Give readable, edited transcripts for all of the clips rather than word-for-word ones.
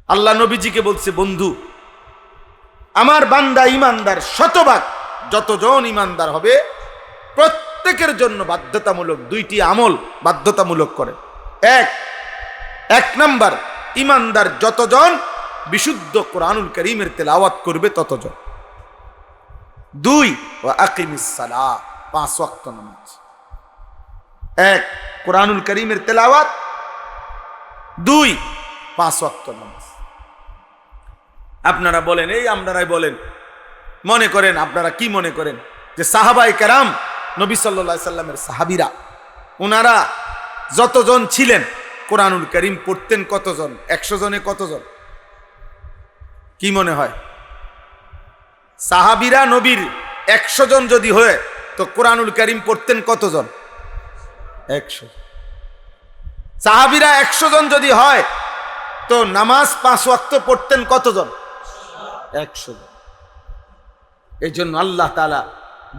আল্লাহ নবীজিকে বলছে, বন্ধু আমার বান্দা ইমানদার শতভাগ, যতজন ইমানদার হবে প্রত্যেকের জন্য বাধ্যতামূলক দুইটি আমল বাধ্যতামূলক করে। এক নাম্বার, ইমানদার যতজন বিশুদ্ধ কোরআনুল কারীমের তেলাওয়াত করবে ততজন। 2, ওয়া আকিমিস সালাহ, 5 ওয়াক্ত নামাজ। 1, কোরআনুল কারীমের তেলাওয়াত। 2, 5 ওয়াক্ত নামাজ। আপনারা বলেন, এই আপনারাই বলেন, মনে করেন, আপনারা কি মনে করেন যে সাহাবায়ে কেরাম, নবী সাল্লাল্লাহু আলাইহি সাল্লামের সাহাবীরা, ওনারা যতজন ছিলেন কোরআনুল কারীম পড়তেন কতজন? 100 জনে কতজন? কি মনে হয়? সাহাবীরা নবীর 100 জন যদি হয় তো কোরআনুল কারীম পড়তেন কতজন? 100। সাহাবীরা 100 জন যদি হয় তো নামাজ 5 ওয়াক্ত পড়তেন কতজন? 100 জন। এই জন্য আল্লাহ তাআলা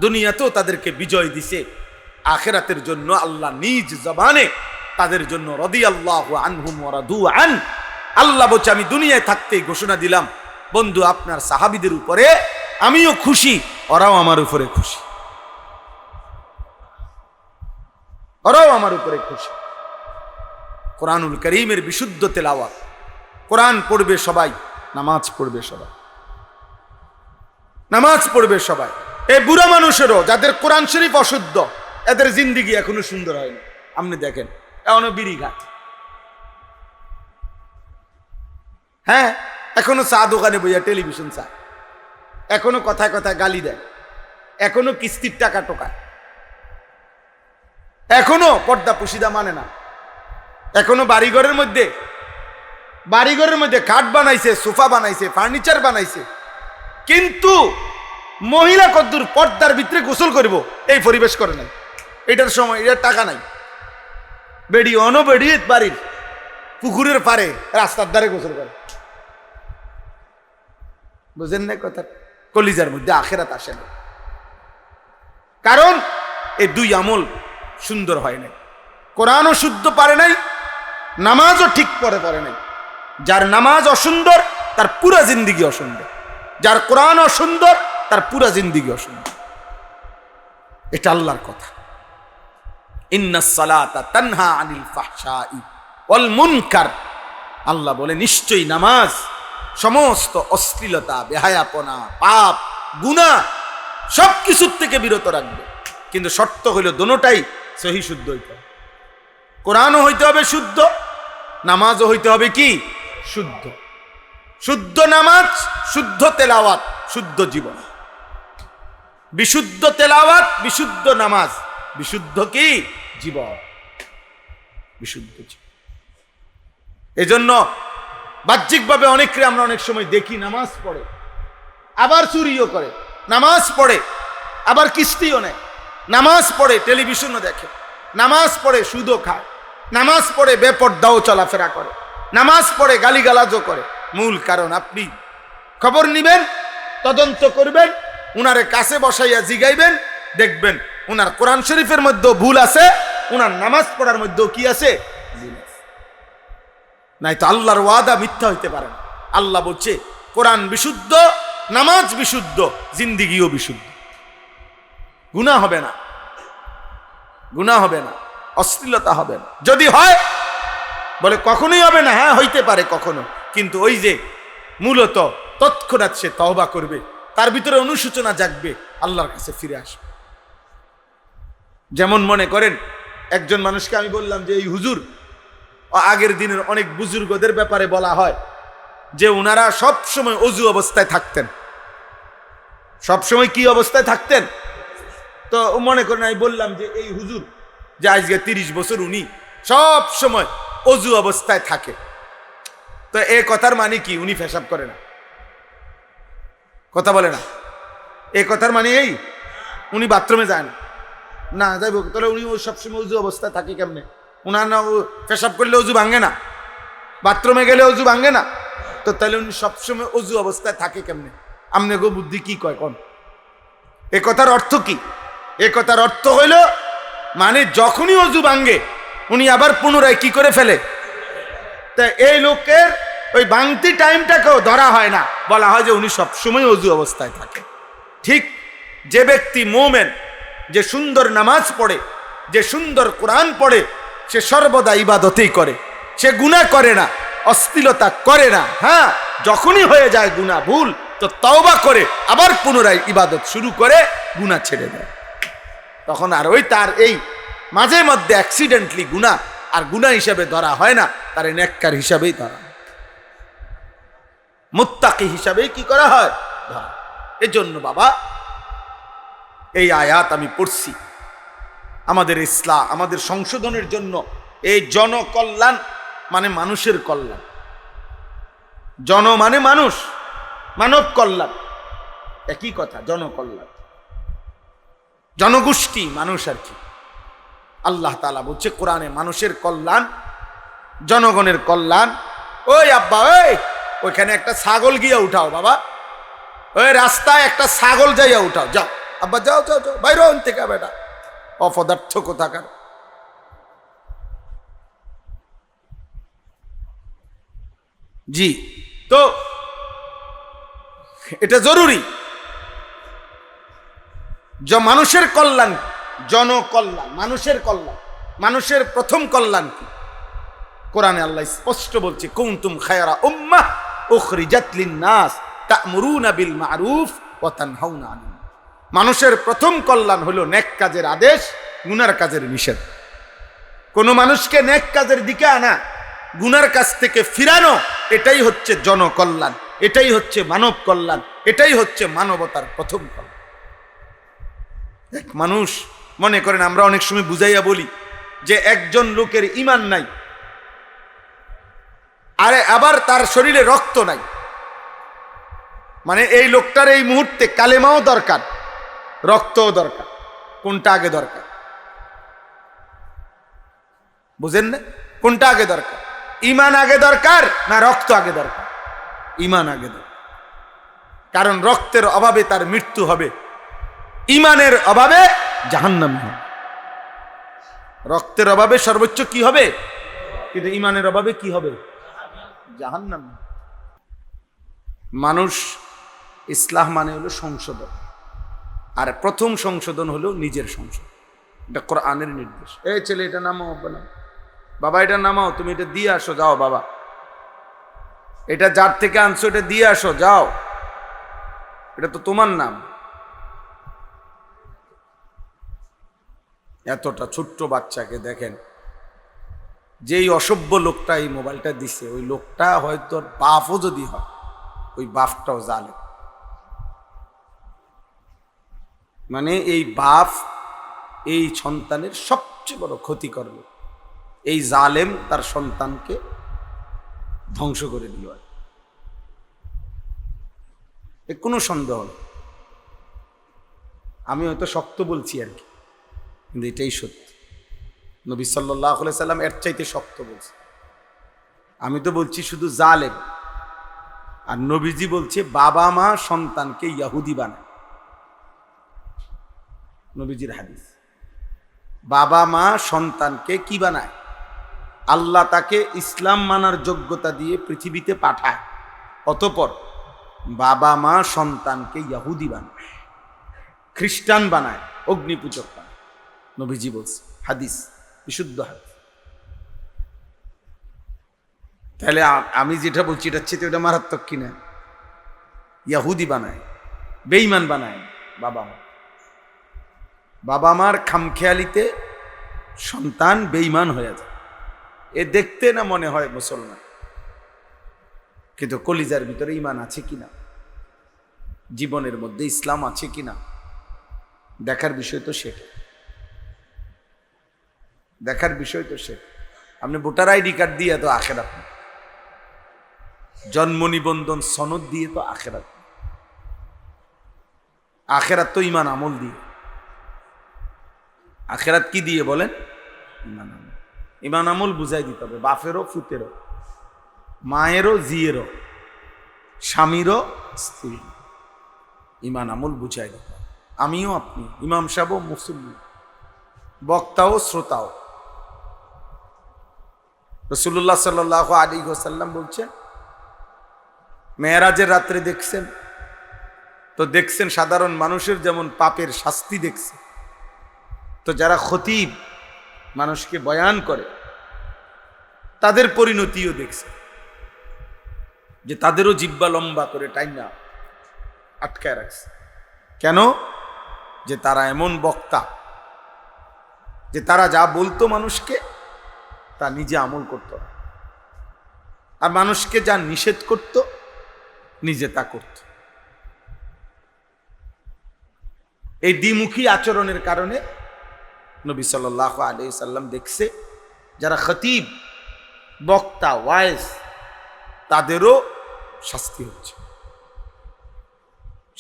দুনিয়াতেও তাদেরকে বিজয় দিছে, আখিরাতের জন্য আল্লাহ নিজ জবানে তাদের জন্য রাদিয়াল্লাহু আনহুম ওয়া রাদু আন, আল্লাহ বলছে আমি দুনিয়ায় থাকতেই ঘোষণা দিলাম, বন্ধু আপনার সাহাবীদের উপরে আমিও খুশি, ওরাও আমার উপরে খুশি, ওরাও আমার উপরে খুশি। কোরআনুল কারীমের বিশুদ্ধ তেলাওয়াত, কোরআন পড়বে সবাই, নামাজ পড়বে সবাই, নামাজ পড়বে সবাই। এই বুড়া মানুষেরও যাদের কোরআন শরীফ অশুদ্ধ, এদের জিন্দেগি এখনো সুন্দর হয়নি। আপনি দেখেন এখনো বিড়ি খায়, হ্যাঁ, এখনো চা দোকানে বইয়া টেলিভিশন চায়, এখনো কথায় কথায় গালি দেয়, এখনো কিস্তির টাকা টোকায়, এখনো পর্দা পুশিদা মানে না, এখনো বাড়িঘরের মধ্যে খাট বানাইছে, সোফা বানাইছে, ফার্নিচার বানাইছে, কিন্তু মহিলা কদ্দুর পর্দার ভিতরে গোসল করব এই পরিবেশ করে নাই, এটার সময়, এটার টাকা নাই। বেড়ি অনবেড়ি বাড়ির পুকুরের পারে রাস্তার ধারে গোসল করে। বুঝেন না কথা? কলিজার মধ্যে আখিরাত আসে না, কারণ এই 2 আমল সুন্দর হয় নাই। কোরআনও শুদ্ধ পারে নাই, নামাজও ঠিক পড়ে নাই। যার নামাজ অসুন্দর তার পুরা জিন্দেগি অসুন্দর, যার কোরআন অসুন্দর তার পুরা জিন্দেগি অসুন্দর। এটা আল্লাহর কথা। ইন্নাস সালাতা তানহা আনিল ফাহশাই ওয়াল মুনকার, আল্লাহ বলে নিশ্চয়ই নামাজ সমস্ত অশ্লীলতা, বেহায়াপনা, পাপ, গুনাহ সবকিছুর থেকে বিরত রাখবে, কিন্তু শর্ত হইল দোনোটাই সহি শুদ্ধ হইতে হবে। কোরআনও হইতে হবে শুদ্ধ, নামাজও হইতে হবে কি শুদ্ধ। শুদ্ধ নামাজ, শুদ্ধ তেলাওয়াত, শুদ্ধ জীবন। বিশুদ্ধ তেলাওয়াত, বিশুদ্ধ নামাজ, বিশুদ্ধ কি জীবন, বিশুদ্ধ জীবন। এজন্য বাহ্যিকভাবে অনেককে আমরা অনেক সময় দেখি নামাজ পড়ে আবার চুরিও করে, নামাজ পড়ে আবার কিস্তিও নেয়, নামাজ পড়ে টেলিভিশনও দেখে, নামাজ পড়ে সুদও খায়, নামাজ পড়ে বেপরদাও চলাফেরা করে, নামাজ পড়ে গালিগালাজও করে। মূল কারণ আপনি খবর নিবেন, তদন্ত করবেন, উনারে কাছে বসাইয়া জিগাইবেন, দেখবেন উনার কোরআন শরীফের মধ্যেও ভুল আছে, উনার নামাজ পড়ার মধ্যেও কি আছে, নাই তো আল্লাহর ওয়াদা মিথ্যা হইতে পারে না। আল্লাহ বলছে কোরআন বিশুদ্ধ, নামাজ বিশুদ্ধ, জিন্দেগিও বিশুদ্ধ, গুনাহ হবে না, গুনাহ হবে না, অশ্লীলতা হবে না। যদি হয় বলে কখনোই হবে না, হ্যাঁ হইতে পারে কখনো, কিন্তু ওই যে মূলত তৎক্ষণাৎ সে তওবা করবে, তার ভিতরে অনুশোচনা জাগবে, আল্লাহর কাছে ফিরে আসবে। যেমন মনে করেন একজন মানুষকে আমি বললাম যে এই হুজুর, আগের দিনের অনেক বুজুর্গদের ব্যাপারে বলা হয় যে ওনারা সব সময় অজু অবস্থায় থাকতেন। সব সময় কি অবস্থায় থাকতেন? তো মনে করেন আমি বললাম যে এই হুজুর যে আজকে 30 বছর উনি সব সময় অজু অবস্থায় থাকে, তো এই কথার মানে কি উনি পেশাব করে না? কথা বলে না। এই কথার মানে এই উনি বাথরুমে যায় না? না যাইব, তাহলে উনি সবসময় উজু অবস্থায় থাকে কেমনে? উনার না পেশাব করলে অজু ভাঙে না, বাথরুমে গেলে অজু ভাঙে না, তো তাহলে উনি সবসময় অজু অবস্থায় থাকে কেমনে? আমনে গো বুদ্ধি কি কয় কোন? এ কথার অর্থ কি? এ কথার অর্থ হইল মানে যখনই অজু ভাঙে উনি আবার পুনরায় কি করে ফেলে। তা এই লোকের ওই বাংতি টাইমটাকেও ধরা হয় না, বলা হয় যে উনি সবসময় অজু অবস্থায় থাকে। ঠিক যে ব্যক্তি মোমেন, যে সুন্দর নামাজ পড়ে, যে সুন্দর কোরআন পড়ে, সে সর্বদা ইবাদতেই করে, সে গুনাহ করে না, অশ্লীলতা করে না। হ্যাঁ, যখনই হয়ে যায় গুনাহ ভুল, তো তওবা করে আবার পুনরায় ইবাদত শুরু করে গুনাহ ছেড়ে দেয়। তখন আর ওই তার এই মাঝে মধ্যে অ্যাক্সিডেন্টলি গুনাহ আর গুনাহ হিসাবে ধরা হয় না, তার নেককার হিসাবেই ধরা হয়, মুত্তাকি হিসাবেই কি করা হয়, ধরা। এজন্য বাবা এই আয়াত আমি পড়ছি আমাদের ইসলাম, আমাদের সংশোধনের জন্য। এই জনকল্যাণ মানে মানুষের কল্যাণ, জন মানে মানুষ, মানব কল্যাণ একই কথা। জনকল্যাণ, জনগোষ্ঠী মানুষ আর কি। আল্লাহ তাআলা বলছে কোরআনে মানুষের কল্যাণ, জনগণের কল্যাণ। ওই আব্বা, ওই ওইখানে একটা ছাগল গিয়া উঠাও বাবা, ওই রাস্তায় একটা ছাগল যাইয়া উঠাও, যাও আব্বা, যাও যাও যাও, বাইরে থেকে বেটা, অপদার্থ কোথাকার। জি, তো এটা জরুরি। মানুষের কল্যাণ, জনকল্যাণ, মানুষের কল্যাণ। মানুষের প্রথম কল্যাণ কি? কোরআনে আল্লাহ স্পষ্ট বলছে, কুনতুম খায়রা উম্মাহ উখরিজাত লিন-নাস তা'মুরুনা বিল মা'রুফ ওয়া তানহাউনা আনিল মুনকার। মানুষের প্রথম কল্যাণ হলো নেক কাজের আদেশ, গুনার কাজের নিষেধ। কোন মানুষকে নেক কাজের দিকে আনা, গুনার কাছ থেকে ফিরানো, এটাই হচ্ছে জনকল্যাণ, এটাই হচ্ছে মানব কল্যাণ, এটাই হচ্ছে মানবতার প্রথম কল্যাণ। এক মানুষ, মনে করেন আমরা অনেক সময় বুঝাইয়া বলি যে একজন লোকের ঈমান নাই, আরে আবার তার শরীরে রক্ত নাই, মানে এই লোকটার এই মুহূর্তে কালেমাও দরকার, রক্তও দরকার। কোনটা আগে দরকার? বুঝেন না? কোনটা আগে দরকার? ঈমান আগে দরকার না রক্ত আগে দরকার? ঈমান আগে দরকার। কারণ রক্তের অভাবে তার মৃত্যু হবে, ঈমানের অভাবে জাহান্নামী হবে। রক্তের অভাবে সর্বোচ্চ কি হবে, কিন্তু ঈমানের অভাবে কি হবে? জাহান্নামী। মানুষ, ইসলাম মানে হলো সংশোধন, আর প্রথম সংশোধন হলো নিজের সংশোধন। এটা কোরআনের নির্দেশ। এই ছেলে, এটা নামাও বাবা, এটা নামাও, তুমি এটা দিয়ে আসো, যাও বাবা, এটা যার থেকে আনছো এটা দিয়ে আসো, যাও, এটা তো তোমার নাম। এতটা ছোট্ট বাচ্চাকে দেখেন, যেই অসভ্য লোকটা এই মোবাইলটা দিছে, ওই লোকটা হয়তো বাপও যদি হয়, ওই বাপটাও জালেম। মানে এই বাপ এই সন্তানের সবচেয়ে বড় ক্ষতি করলো। এই জালেম তার সন্তানকে ধ্বংস করে দিল, এ কোনো সন্দেহ নেই। আমি হয়তো শক্ত বলছি আর কি, কিন্তু এটাই সত্যি। নবী সাল্লাল্লাহু আলাইহি সাল্লাম এর চাইতে শক্ত বলছে। আমি তো বলছি শুধু জালেম, আর নবীজি বলছে বাবা মা সন্তানকে ইহুদি বানায়। নবীজির হাদিস, বাবা মা সন্তানকে কি বানায়? আল্লাহ তাকে ইসলাম মানার যোগ্যতা দিয়ে পৃথিবীতে পাঠায়, অতঃপর বাবা মা সন্তানকে ইহুদি বানায়, খ্রিস্টান বানায়, অগ্নিপূজক বানায়। নবীজি বলছে, হাদিস, বিশুদ্ধ হাদিস। তাহলে আমি যেটা বলছি এটা হচ্ছে ওটা মারাত্মক কিনা? ইহুদি বানায়, বেঈমান বানায় বাবা মা। বাবা মার খামখেয়ালিতে সন্তান বেঈমান হয়ে যায়। এ দেখতে না মনে হয় মুসলমান, কিন্তু কলিজার ভিতরে ঈমান আছে কিনা, জীবনের মধ্যে ইসলাম আছে কিনা, দেখার বিষয় তো সেটা। দেখার বিষয় তো সেটা। আপনি ভোটার আইডি কার্ড দিয়ে তো আখেরাত, জন্ম নিবন্ধন সনদ দিয়ে তো আখেরাত। আখেরাত তো ঈমান আমল দিয়ে। আখেরাত কি দিয়ে বলেন? ঈমান আমল। ঈমান আমল বুঝাই দিতে হবে, বাপেরও ফুতেরও, মায়েরও জিয়েরও, স্বামীরও স্ত্রী। ঈমান আমল বুঝাই দিতে হবে। আমিও আপনি, ইমাম সাহেব, মুসল্লি, বক্তাও শ্রোতাও। রাসূলুল্লাহ সাল্লাল্লাহু আলাইহি ওয়াসাল্লাম বলছেন, মেরাজের রাত্রে দেখছেন তো দেখছেন সাধারণ মানুষের যেমন পাপের শাস্তি দেখছে, তো যারা খতিব মানুষকে বয়ান করে তাদের পরিণতিও দেখছে, যে তাদেরও জিব্বা লম্বা করে টাইনা আটকায় রাখছে। কেন? যে তারা এমন বক্তা যে তারা যা বলতো মানুষকে তা নিজে আমল করত না, আর মানুষকে যা নিষেধ করত নিজে তা করত। এই দ্বিমুখী আচরণের কারণে নবী সাল্লাল্লাহু আলাইহি সাল্লাম দেখছে যারা খতিব বক্তা ওয়াইজ তাদেরও শাস্তি হচ্ছে,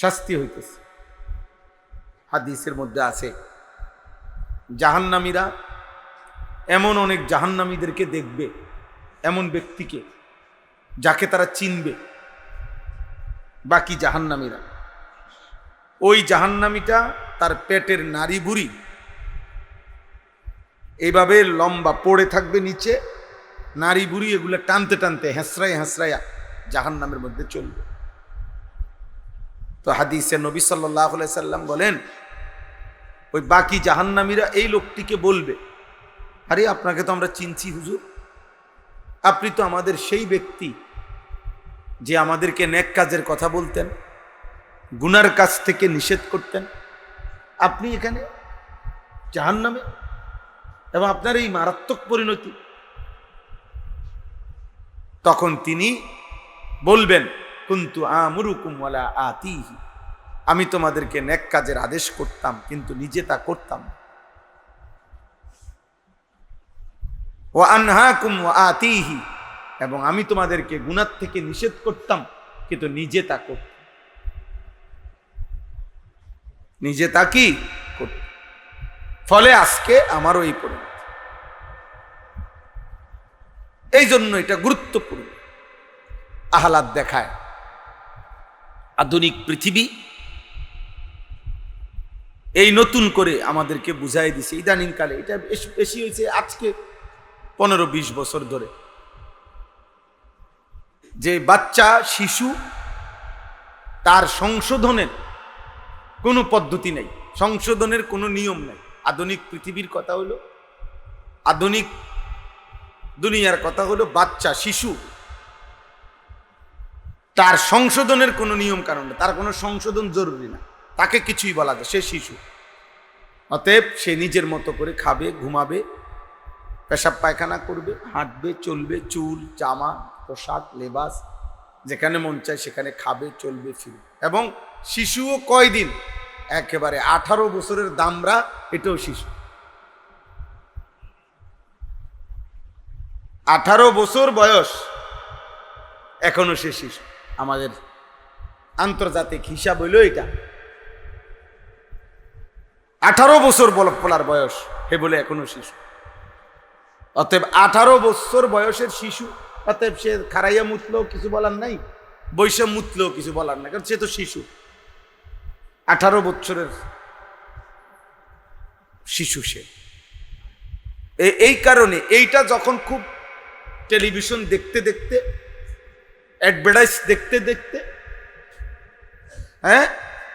শাস্তি হইতেছে। হাদিসের মধ্যে আছে জাহান্নামীরা এমন অনেক জাহান্নামীদেরকে দেখবে, এমন ব্যক্তিকে যাকে তারা চিনবে। বাকি জাহান্নামীরা, ওই জাহান্নামীটা তার পেটের নাড়ি বুড়ি এইভাবে লম্বা পড়ে থাকবে নিচে, নাড়ি বুড়ি এগুলো টানতে টানতে হেঁসরাইয়া হেঁসরাইয়া জাহান্নামের মধ্যে চলবে। তো হাদিসে নবী সাল্লাল্লাহু আলাইহি সাল্লাম বলেন ওই বাকি জাহান্নামীরা এই লোকটিকে বলবে, আরে আপনাকে তো আমরা চিনছি হুজুর, আপনি তো আমাদের সেই ব্যক্তি যে আমাদেরকে নেক কাজের কথা বলতেন, গুনার কাজ থেকে নিষেধ করতেন, আপনি এখানে জাহান্নামে, এবং আপনার এই মারাত্মক পরিণতি। তখন তিনি বলবেন কুনতু আমুরুকুম ওয়ালা আতিহি, আমি তোমাদেরকে নেক কাজের আদেশ করতাম কিন্তু নিজে তা করতাম না। ওয়া আনহাকুম ওয়া আতিহি, এবং আমি তোমাদেরকে গুনাহ থেকে নিষেধ করতাম কিন্তু নিজে তা করতাম, নিজে তা কি করতাম। ফলে আজকে আমারও এই পরিণতি। এই জন্য এটা গুরুত্বপূর্ণ। আহলাদ দেখায় আধুনিক পৃথিবী এই নতুন করে আমাদেরকে বুঝাই দিছে ইদানিং কালে, এটা বেশি হয়েছে আজকে 15-20 বছর ধরে, যে বাচ্চা শিশু তার সংশোধনের কোনো পদ্ধতি নেই, সংশোধনের কোনো নিয়ম নেই। আধুনিক পৃথিবীর কথা হলো, আধুনিক দুনিয়ার কথা হলো বাচ্চা শিশু তার সংশোধনের কোনো নিয়ম কারণ না, তার কোনো সংশোধন জরুরি না, তাকে কিছুই বলা যায়, সে শিশু। অতএব সে নিজের মতো করে খাবে, ঘুমাবে, পেশাব পায়খানা করবে, হাঁটবে, চলবে, চুল, জামা, পোশাক, লেবাস যেখানে মন চায় সেখানে খাবে, চলবে, ফিরবে। এবং শিশুও কয়দিন, একেবারে 18 বছরের দামরা, এটাও শিশু। 18 বছর বয়স এখনো সে শিশু। আমাদের আন্তর্জাতিক হিসাব হইল এটা 18 বছর বলার বয়স, হে বলে এখনো শিশু। অতএব 18 বছর বয়সের শিশু, অতএব সে খারাইয়া মুতলেও কিছু বলার নাই, বৈশা মুতলেও কিছু বলার নাই, কারণ সে তো শিশু। 18 বছরের শিশু সে। এই কারণে এইটা যখন খুব টেলিভিশন দেখতে দেখতে, অ্যাডভার্টাইজ দেখতে দেখতে, হ্যাঁ,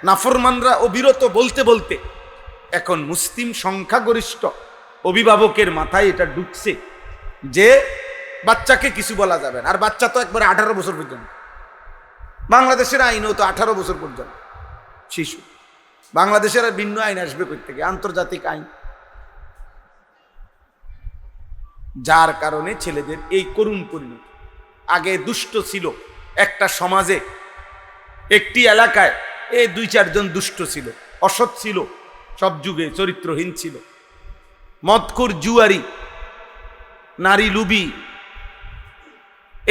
নাফরমানরা অবিরত বলতে বলতে এখন মুসলিম সংখ্যাগরিষ্ঠ অভিভাবকের মাথায় এটা ঢুকছে যে বাচ্চাকে কিছু বলা যাবে না। আর বাচ্চা তো একবারে 18 বছর পর্যন্ত, বাংলাদেশের আইনও তো 18 বছর পর্যন্ত শিশু। বাংলাদেশের আর ভিন্ন আইন আসবে কই থেকে? আন্তর্জাতিক আইন। যার কারণে ছেলেদের এই করুণ পরিণতি। আগে দুষ্ট ছিল একটা সমাজে, একটি এলাকায় এই 2-4 জন দুষ্ট ছিল, অসৎ ছিল, সব যুগে চরিত্রহীন ছিল, মদখোর, জুয়ারি, নারী লুবি,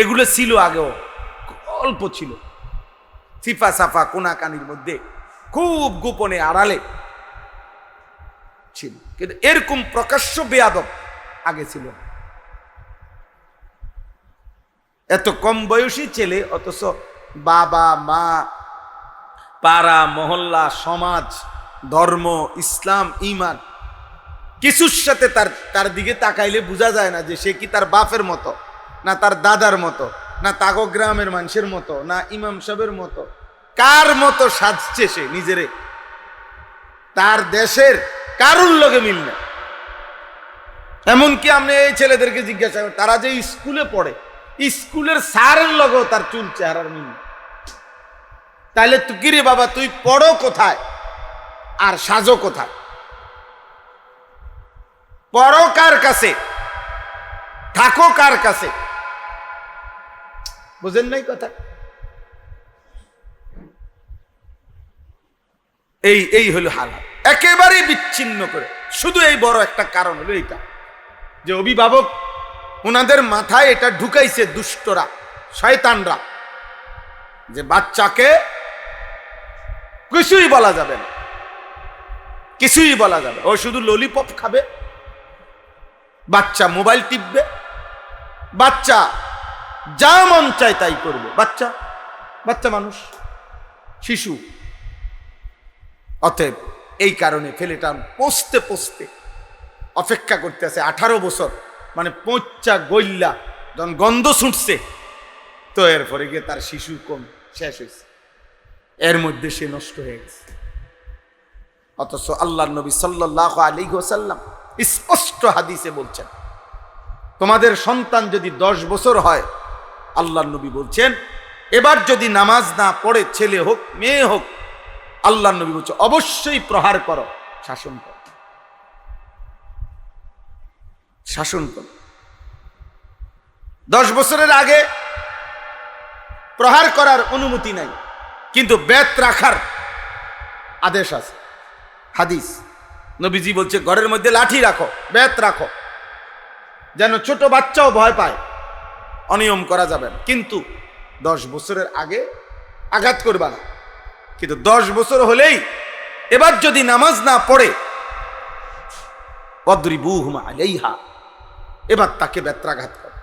এগুলো ছিল আগেও, অল্প ছিল, সিফা সাফা কোনাকানির মধ্যে খুব গোপনে আড়ালে ছিল, কিন্তু এরকম প্রকাশ্য বেয়াদব আগে ছিল। এত কম বয়সী ছেলে, অথচ বাবা মা, পাড়া মহল্লা, সমাজ, ধর্ম, ইসলাম, ঈমান কিছুর সাথে তার দিকে তাকাইলে বোঝা যায় না যে সে কি তার বাপের মতো, না তার দাদার মতো, না তাগো গ্রামের মানুষের মতো, না ইমাম সাহেবের মতো, কার মতো সাজছে সে নিজেরে, তার দেশের কারুর লগে মিল না। এমনকি আপনি এই ছেলেদেরকে জিজ্ঞাসা করেন, তারা যে স্কুলে পড়ে, স্কুলের স্যারের লগেও তার চুল চেহারার মিল না। তাহলে তুই কিরে বাবা, তুই পড়ো কোথায় আর সাজো কোথায়? পড়ো কার কাছে, থাকো কার কাছে? বুঝেন নাই কথা? এই হলো হালাত, একেবারেই বিচ্ছিন্ন করে। শুধু এই বড় একটা কারণ হলো এইটা, যে অভিভাবক ওনাদের মাথায় এটা ঢুকাইছে দুষ্টরা, শয়তানরা, যে বাচ্চাকে কিছুই বলা যাবে না, কিছুই বলা যাবে। ও শুধু ললিপপ খাবে, বাচ্চা মোবাইল টিপবে, বাচ্চা যা মন চায় তাই করবে। বাচ্চা বাচ্চা মানুষ, শিশু। অতএব এই কারণে ছেলেটা পোষতে পোষতে অপেক্ষা করতে আছে 18 বছর, মানে পচা গইল্লা যখন গন্ধ ছুটছে, তো এরপরে গিয়ে তার শিশু কম শেষ হয়েছে, এর মধ্যে সে নষ্ট হয়ে গেছে। অথচ আল্লাহর নবী সাল্লাল্লাহু আলাইহি ওয়াসাল্লাম স্পষ্ট হাদিসে বলছেন, তোমাদের সন্তান যদি 10 বছর হয়, আল্লাহর নবী বলছেন, এবার যদি নামাজ না পড়ে, ছেলে হোক মেয়ে হোক, আল্লাহর নবী বলছে অবশ্যই প্রহার করো, শাসন করো, শাসন করো। 10 বছরের আগে প্রহার করার অনুমতি নাই, কিন্তু বেত রাখার আদেশ আছে। হাদিস নবীজি বলছে, ঘরের মধ্যে লাঠি রাখো, বেত রাখো, যেন ছোট বাচ্চাও ভয় পায়। অনিয়ম করা যাবে না, কিন্তু 10 বছরের আগে আঘাত করবা না। কিন্তু 10 বছর হলেই এবার যদি নামাজ না পড়ে, ওয়াদরিবুহুম আলাইহা, এবার তাকে বেত্রাঘাত করে।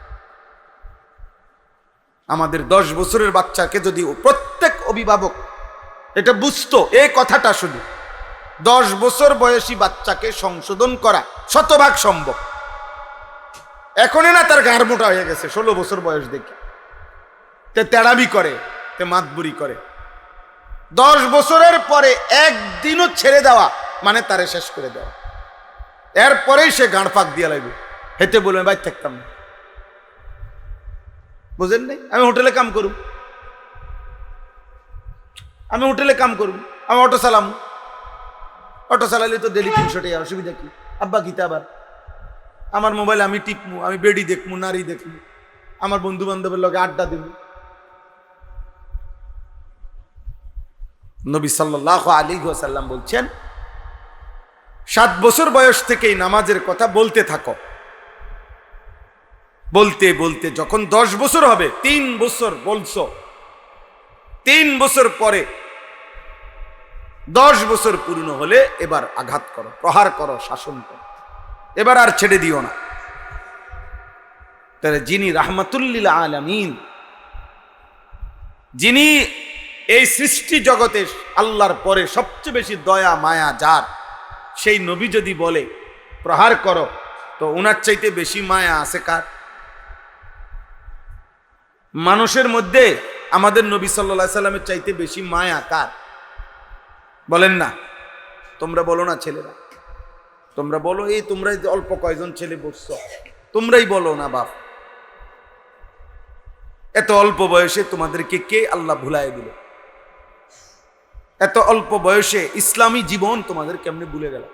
আমাদের 10 বছরের বাচ্চাকে যদি প্রত্যেক অভিভাবক এটা বুঝতো, এই কথাটা শুধু 10 বছর বয়সী বাচ্চাকে সংশোধন করা শতভাগ সম্ভব। এখনই না তার গাড় মোটা হয়ে গেছে 16 বছর বয়স দেখে, তে তেড়াবি করে, তে মাতবুরি করে। 10 বছরের পরে একদিনও ছেড়ে দেওয়া মানে তারে শেষ করে দেওয়া। এরপরেই সে গাঁড় ফাঁক দিয়ে লাগবে, হেঁটে বলবে বাইর থাকতাম না। বুঝেন নাই? আমি হোটেলে কাম করুম, আমি হোটেলে কাম করুম, আমি অটো চালাম, অটো চালালে তো ডেলি 300 টাকা, অসুবিধা কি? আব্বা গীতা আবার আমার মোবাইল আমি টিপমু, আমি বেডি দেখমু, নারী দেখমু, আমার বন্ধু বান্ধবের লগে আড্ডা দিব। নবী সাল্লাল্লাহু আলাইহি ওয়াসাল্লাম বলছেন, 7 বছর বয়স থেকেই নামাজের কথা বলতে থাকো। বলতে বলতে যখন 10 বছর হবে, 3 বছর বলছো, 3 বছর পরে 10 বছর পূর্ণ হলে এবার আঘাত করো, প্রহার করো, শাসন করো, এবার আর ছেড়ে দিও না। তাহলে যিনি রাহমাতুল লিল আলামিন, যিনি এই সৃষ্টি জগতে আল্লাহর পরে সবচেয়ে বেশি দয়া মায়া যার, সেই নবী যদি বলে প্রহার করো, তো ওনার চাইতে বেশি মায়া আছে কার? মানুষের মধ্যে আমাদের নবী সাল্লাল্লাহু আলাইহি সাল্লামের চাইতে বেশি মায়া কার? বলেন না, তোমরা বলো না ছেলেরা, তোমরা বলো। এই তোমরাই অল্প কয়জন ছেলে বসছো, তোমরাই বলো না বাপ, এত অল্প বয়সে তোমাদেরকে কে আল্লাহ ভুলায় দিল? এত অল্প বয়সে ইসলামী জীবন তোমাদের কেমনে ভুলে গেল?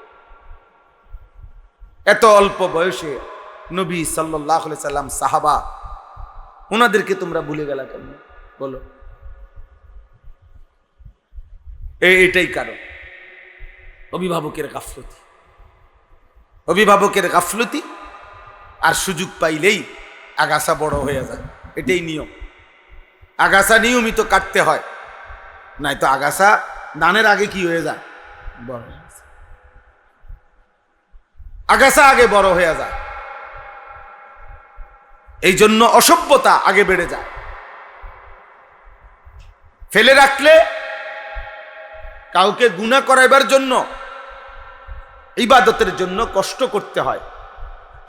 এত অল্প বয়সে নবী সাল্লাল্লাহু আলাইহি সাল্লাম, সাহাবা, ওনাদেরকে তোমরা ভুলে গেলা কেমনে? বলো। এটাই কারণ, অভিভাবকের গাফলতি, অভিভাবকের গাফলতি। আর সুযোগ পাইলেই আগাছা বড় হয়ে যায়, এটাই নিয়ম। আগাছা নিয়মিত কাটতে হয়, নাই তো আগাছা দানের আগে কি হয়ে যায়? বড় হয়ে যায়। আগাছা আগে বড় হয়ে যায়, এই জন্য অসভ্যতা আগে বেড়ে যায়। ফেলে রাখলে কাউকে গুনাহ করাইবার জন্য, ইবাদতের জন্য কষ্ট করতে হয়,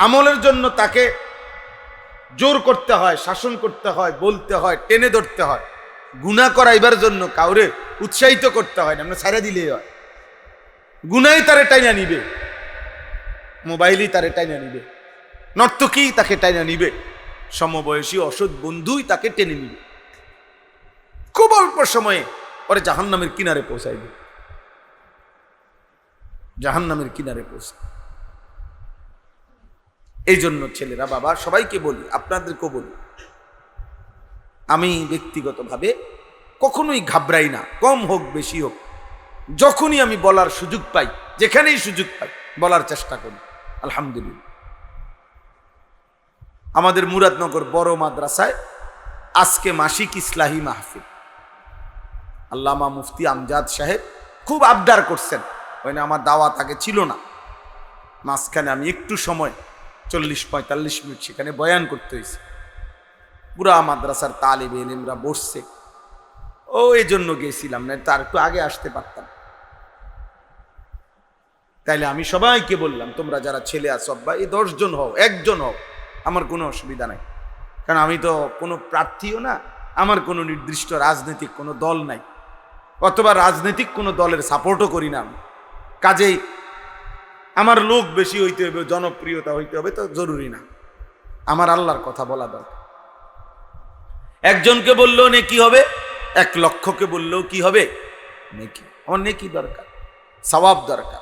আমলের জন্য তাকে জোর করতে হয়, শাসন করতে হয়, বলতে হয়, টেনে ধরতে হয়। গুনাহ করাইবার জন্য কাউরে উৎসাহিত করতে হয় না, আমরা ছাড়া দিলেই হয়। গুনাই তারে টাইনা নিবে, মোবাইলই তারে টাইনা নিবে, নর্তকী তাকে টাইনা নিবে, সমবয়সী অসৎ বন্ধুই তাকে টেনে নিবে। খুব অল্প সময়ে পরে জাহান্নামের কিনারে পৌঁছাইবে, জাহান্নামের কিনারে পৌঁছায়। এই জন্য ছেলেরা, বাবা, সবাইকে বলি, আপনাদেরকেও বলি, আমি ব্যক্তিগতভাবে কখনোই ঘাবড়াই না, কম হোক বেশি হোক। যখনই আমি বলার সুযোগ পাই, যেখানেই সুযোগ পাই, বলার চেষ্টা করি। আলহামদুলিল্লাহ, আমাদের মুরাদনগর বড় মাদ্রাসায় আজকে মাসিক ইসলাহি মাহফিল, আল্লামা মুফতি আমজাদ সাহেব খুব আবদার করছেন। ওইখানে আমার দাওয়াত আগে ছিল না, মাঝখানে আমি একটু সময় 40-45 মিনিট সেখানে বয়ান করতে হয়েছে। পুরা মাদ্রাসার তালিবে ইলমরা বসছে, ও এই জন্য গেছিলাম, না তার একটু আগে আসতে পারতাম। তাইলে আমি সবাইকে বললাম, তোমরা যারা ছেলে আছো বা এই 10 জন হও, 1 জন হও, আমার কোনো অসুবিধা নাই। কারণ আমি তো কোনো প্রার্থীও না, আমার কোনো নির্দিষ্ট রাজনৈতিক কোনো দল নাই, অথবা রাজনৈতিক কোনো দলের সাপোর্টও করি না আমি। কাজেই আমার লোক বেশি হইতে হবে, জনপ্রিয়তা হইতে হবে তো জরুরি না, আমার আল্লাহর কথা বলা দরকার। 1 জনকে বললেও নেকি হবে, 1 লক্ষকে বললেও কি হবে? নেকি। আমার নেকি দরকার, সওয়াব দরকার।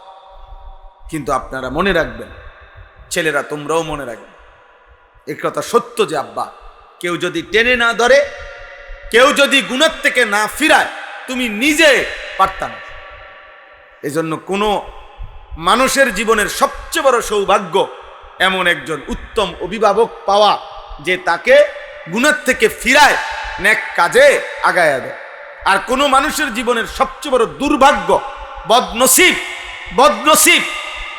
কিন্তু আপনারা মনে রাখবেন, ছেলেরা তোমরাও মনে রাখবেন, এই কথা সত্য যে আব্বা, কেউ যদি টেনে না ধরে, কেউ যদি গুনাহ থেকে না ফিরায়, তুমি নিজে পারতা না। এজন্য কোনো মানুষের জীবনের সবচেয়ে বড় সৌভাগ্য এমন একজন উত্তম অভিভাবক পাওয়া, যে তাকে গুনাহ থেকে ফিরায়, নেক কাজে আগায়া দেয়। আর কোনো মানুষের জীবনের সবচেয়ে বড় দুর্ভাগ্য, বদনসিব,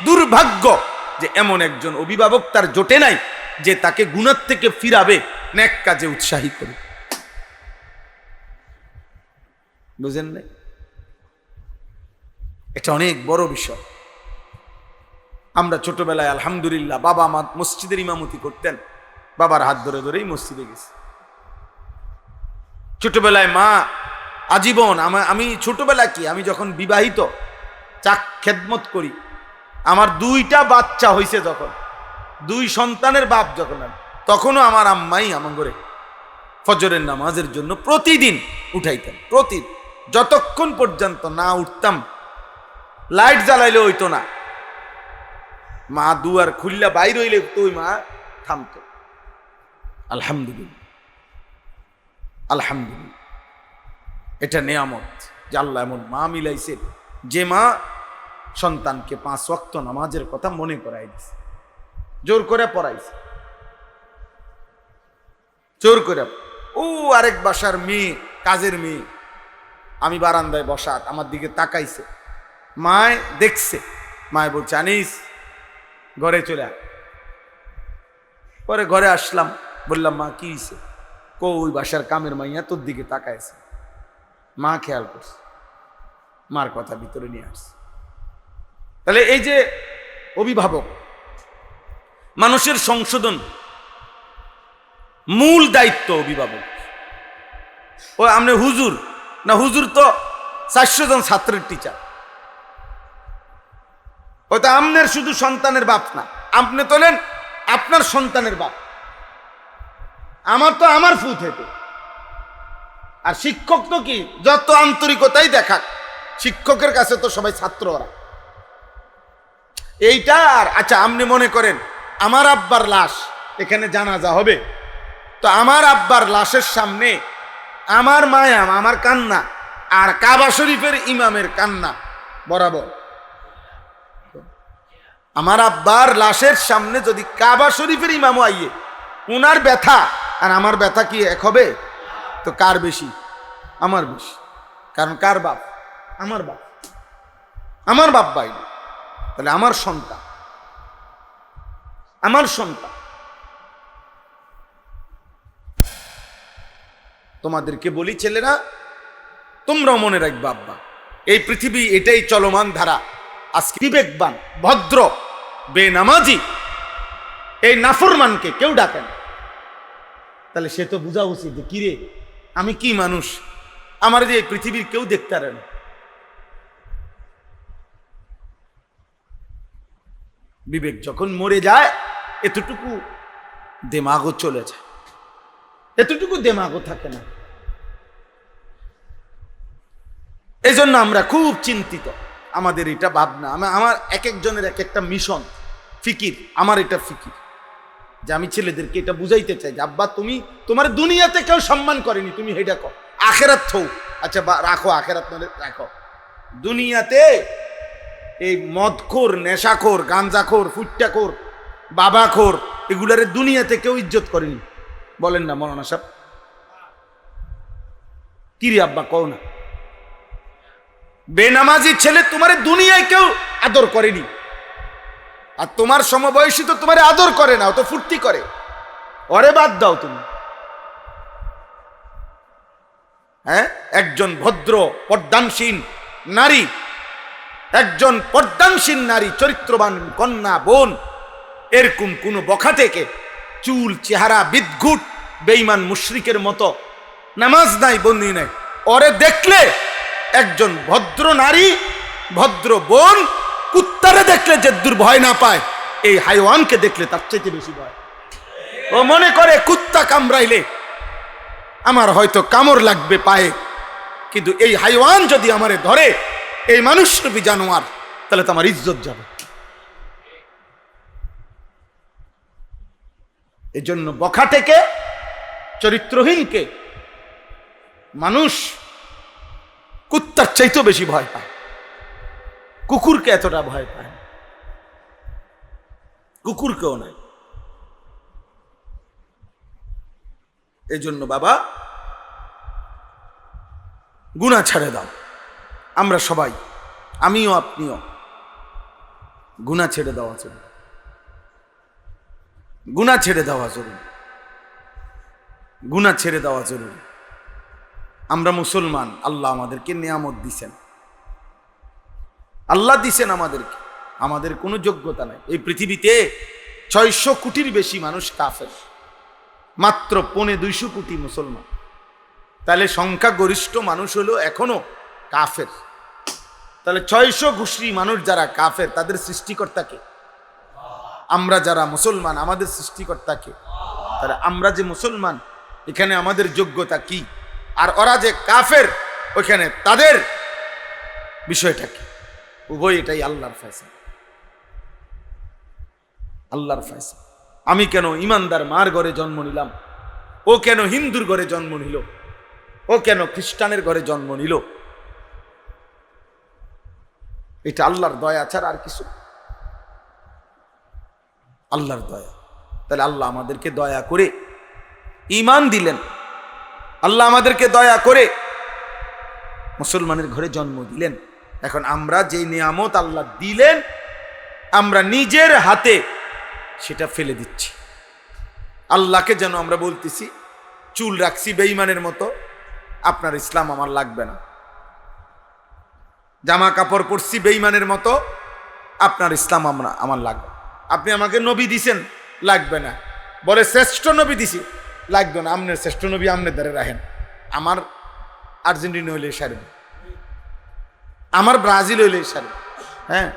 দুর্ভাগ্য যে এমন একজন অভিভাবক তার জোটে নাই, যে তাকে গুনাহ থেকে ফিরাবে, নেক কাজে উৎসাহী করে। বুঝেন না? এটা অনেক বড় বিষয়। আমরা ছোটবেলায় আলহামদুলিল্লাহ, বাবা আমার মসজিদের ইমামতি করতেন, বাবার হাত ধরে ধরেই মসজিদে গেছি। ছোটবেলায় মা আজীবন, আমি ছোটবেলায় কি, আমি যখন বিবাহিত, খেদমত করি, আমার 2টা বাচ্চা হয়েছে, যখন 2 সন্তানের বাপ যখন আমি, তখনও আমার আম্মাই আমার ঘরে ফজরের নামাজের জন্য প্রতিদিন উঠাইতেন। প্রতিদিন, যতক্ষণ পর্যন্ত না উঠতাম, লাইট জ্বালাইলে হইতো না, মা দুয়ার খুললা বাইর হইলে তুই মা থামতো। আলহামদুলিল্লাহ, আলহামদুলিল্লাহ, এটা নেয়ামত যে আল্লাহ এমন মা মিলাইছে, যে মা সন্তানকে 5 ওয়াক্ত নামাজের কথা মনে করাই দিছে, জোর করে পড়াইছে, জোর করে। ও আরেক বাসার মেয়ে, কাজের মেয়ে, আমি বারান্দায় বসা, আমার দিকে তাকাইছে, মায় দেখছে, মায় বলছে আনিস ঘরে চলে আয়। পরে ঘরে আসলাম, বললাম মা কি হয়েছে? ওই বাসার কামের মাইয়া তোর দিকে তাকাইছে। মা খেয়াল করছে, মার কথা ভিতরে নিয়ে আসছে। তাহলে এই যে অভিভাবক, মানুষের সংশোধন মূল দায়িত্ব অভিভাবক। ও আপনি হুজুর না, হুজুর তো 400 জন ছাত্রের টিচার। হয়তো আপনার শুধু সন্তানের বাপ না, আপনি তোলেন আপনার সন্তানের বাপ, আমার তো আমার ফুট হেঁটে। আর শিক্ষক তো কি, যত আন্তরিকতাই দেখাক, শিক্ষকের কাছে তো সবাই ছাত্র ওরা। এইটা আর আচ্ছা, আপনি মনে করেন আমার আব্বার লাশ এখানে জানাজা হবে, তো আমার আব্বার লাশের সামনে আমার মায়া, আমার কান্না, আর কাবা শরীফের ইমামের কান্না বরাবর। আমার আব্বার লাশের সামনে যদি কাবা শরীফের ইমামও আইয়ে, উনার ব্যথা আর আমার ব্যথা কি এক হবে? তো কার বেশি? আমার বেশি। কারণ কার বাপ? আমার বাপ, আমার বাপ বাইরে। তাহলে আমার সন্তান, আমার সন্তান। তোমাদেরকে বলি ছেলেরা, তোমরাও মনে রাখবা আব্বা, এই পৃথিবী এটাই চলমান ধারা। আজকে বিবেকবান, ভদ্র, বেনামাজি এই নাফরমানকে কেউ ডাকে না, তাহলে সে তো বোঝা উচিত যে কিরে আমি কি মানুষ, আমার যে পৃথিবীর কেউ দেখতে পারে না। বিবেক যখন মরে যায় এতটুকু দেমাগও চলে যায়, এতটুকু দেমাগও থাকে না। এই জন্য আমরা খুব চিন্তিত, আমাদের এটা ভাবনা, আমার এক একজনের এক একটা মিশন ফিকির। আমার এটা ফিকির যে আমি ছেলেদেরকে এটা বুঝাইতে চাই যে আব্বা তুমি তোমার দুনিয়াতে কেউ সম্মান করেনি, তুমি এটা কর, আখেরাত থৌ আচ্ছা রাখো, আখেরাত রাখো। দুনিয়াতে এই মদখোর, নেশাখোর, গাঞ্জাখোর, ফুট্টাখোর, বাবাখোর, এগুলারে দুনিয়াতে কেউ ইজ্জত করেনি, বলেন না মৌলানা সাহেব? কি রে আব্বা কও না? বেনামাজি ছেলে তোমার দুনিয়ায় কেউ আদর করেনি, আর তোমার সমবয়সী তো তোমার আদর করে না, ও তো ফুর্তি করে, ওরে বাদ দাও তুমি। হ্যাঁ, একজন ভদ্র পর্দানসীন নারী, একজন পর্দানসীন নারী, চরিত্রবান কন্যা বোন, এরকম কোন বখাটেকে চুল চেহারা বিদঘুট বেঈমান মুশরিকের মতো, নামাজ নাই বন্দি নাই, ওরে দেখলে একজন ভদ্র নারী ভদ্র বোন কুত্তারে দেখলে যে দূর ভয় না পায়, এই হাইওয়ানকে দেখলে তার চাইতে বেশি ভয়। ও মনে করে কুত্তা কামড়াইলে আমার হয়তো কামড় লাগবে পায়ে, কিন্তু এই হাইওয়ান যদি আমারে ধরে, এই মানুষরূপী জানোয়ার, তাহলে তো আমার ইজ্জত যাবে। এই জন্য বখাটেকে, চরিত্রহীনকে মানুষ কুত্তার চাইতেও বেশি ভয় পায়, কুকুরকে এতটা ভয় পায়, কুকুরকেও নাই। এই জন্য বাবা গুনাহ ছেড়ে দাও। আমরা সবাই, আমিও আপনিও, গুনাহ ছেড়ে দেওয়া জরুরি, গুনাহ ছেড়ে দেওয়া জরুরি, গুনাহ ছেড়ে দেওয়া জরুরি। আমরা মুসলমান, আল্লাহ আমাদেরকে নিয়ামত দিছেন, আল্লাহ দিছেন আমাদেরকে, আমাদের কোনো যোগ্যতা নাই। এই পৃথিবীতে 600 কোটির বেশি মানুষ কাফের, মাত্র 250 কোটি মুসলমান, তাহলে সংখ্যাগরিষ্ঠ মানুষ হলো এখনো কাফের। তাহলে 600 কোটি মানুষ যারা কাফের, তাদের সৃষ্টিকর্তাকে, আমরা যারা মুসলমান আমাদের সৃষ্টিকর্তাকে, তাহলে আমরা যে মুসলমান এখানে আমাদের যোগ্যতা কি, আর ওরা যে কাফের ওইখানে তাদের বিষয়টা কি? উভয় এটাই আল্লাহর ফয়সালা, আল্লাহর ফয়সালা। আমি কেন ইমানদার মার ঘরে জন্ম নিলাম, ও কেন হিন্দুর ঘরে জন্ম নিল, ও কেন খ্রিস্টানের ঘরে জন্ম নিল, এটা আল্লাহর দয়া ছাড়া আর কিছু, আল্লাহর দয়া। তাহলে আল্লাহ আমাদেরকে দয়া করে ঈমান দিলেন, আল্লাহ আমাদেরকে দয়া করে মুসলমানের ঘরে জন্ম দিলেন। এখন আমরা যে নিয়ামত আল্লাহ দিলেন, আমরা নিজের হাতে সেটা ফেলে দিচ্ছি। আল্লাহকে যেন আমরা বলতেছি, চুল রাখছি বেঈমানের মতো, আপনার ইসলাম আমার লাগবে না। জামা কাপড় পরছি বেঈমানের মতো, আপনার ইসলাম আমার লাগবে। আপনি আমাকে নবী দিছেন, লাগবে না। বলে শ্রেষ্ঠ নবী দিছি, লাগবে না। আপনার শ্রেষ্ঠ নবী আপনি ধরে রাখেন, আমার আর্জেন্টিনা হইলে সারবে, আমার ব্রাজিল হইলে সারবে। হ্যাঁ,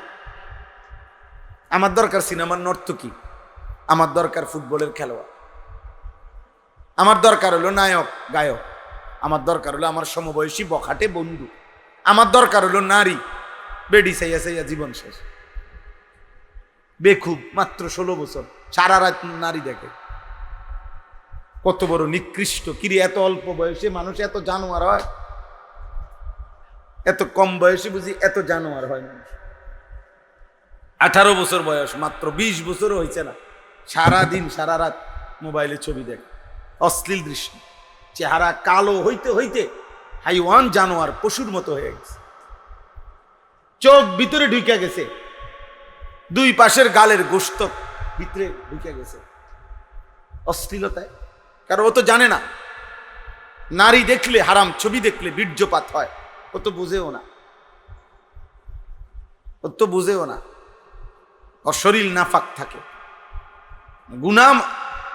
আমার দরকার সিনেমার নর্তকী, আমার দরকার ফুটবলের খেলোয়াড়, আমার দরকার হলো নায়ক গায়ক, আমার দরকার হলো আমার সমবয়সী বখাটে বন্ধু, আমার দরকার হলো নারী, বেডি সাইয়া সাইয়া জীবন শেষ, বেখুব, মাত্র 16 বছর, সারা রাত নারী দেখে। কত বড় নিকৃষ্ট! কিরে, এত অল্প বয়সে মানুষ এত জানোয়ার হয়? এত কম বয়সে বুঝি এত জানোয়ার হয় মানুষ? 18 বছর বয়স, মাত্র 20 বছরও হয়েছে না, সারাদিন সারা রাত মোবাইলে ছবি দেখে, অশ্লীল দৃশ্য, চেহারা কালো হইতে হইতে হাইওয়ান, জানোয়ার, পশুর মতো হয়ে গেছে, চোখ ভিতরে ঢুকে গেছে, দুই পাশের গালের গোশত ভিতরে ঢুকে গেছে অশ্লীলতায়। কারণ ও তো জানে না নারী দেখলে, হারাম ছবি দেখলে বীর্যপাত হয়, ও তো বুঝেও না, ও তো বুঝেও না। ওর শরীর নাফাক থাকে, গুনাহ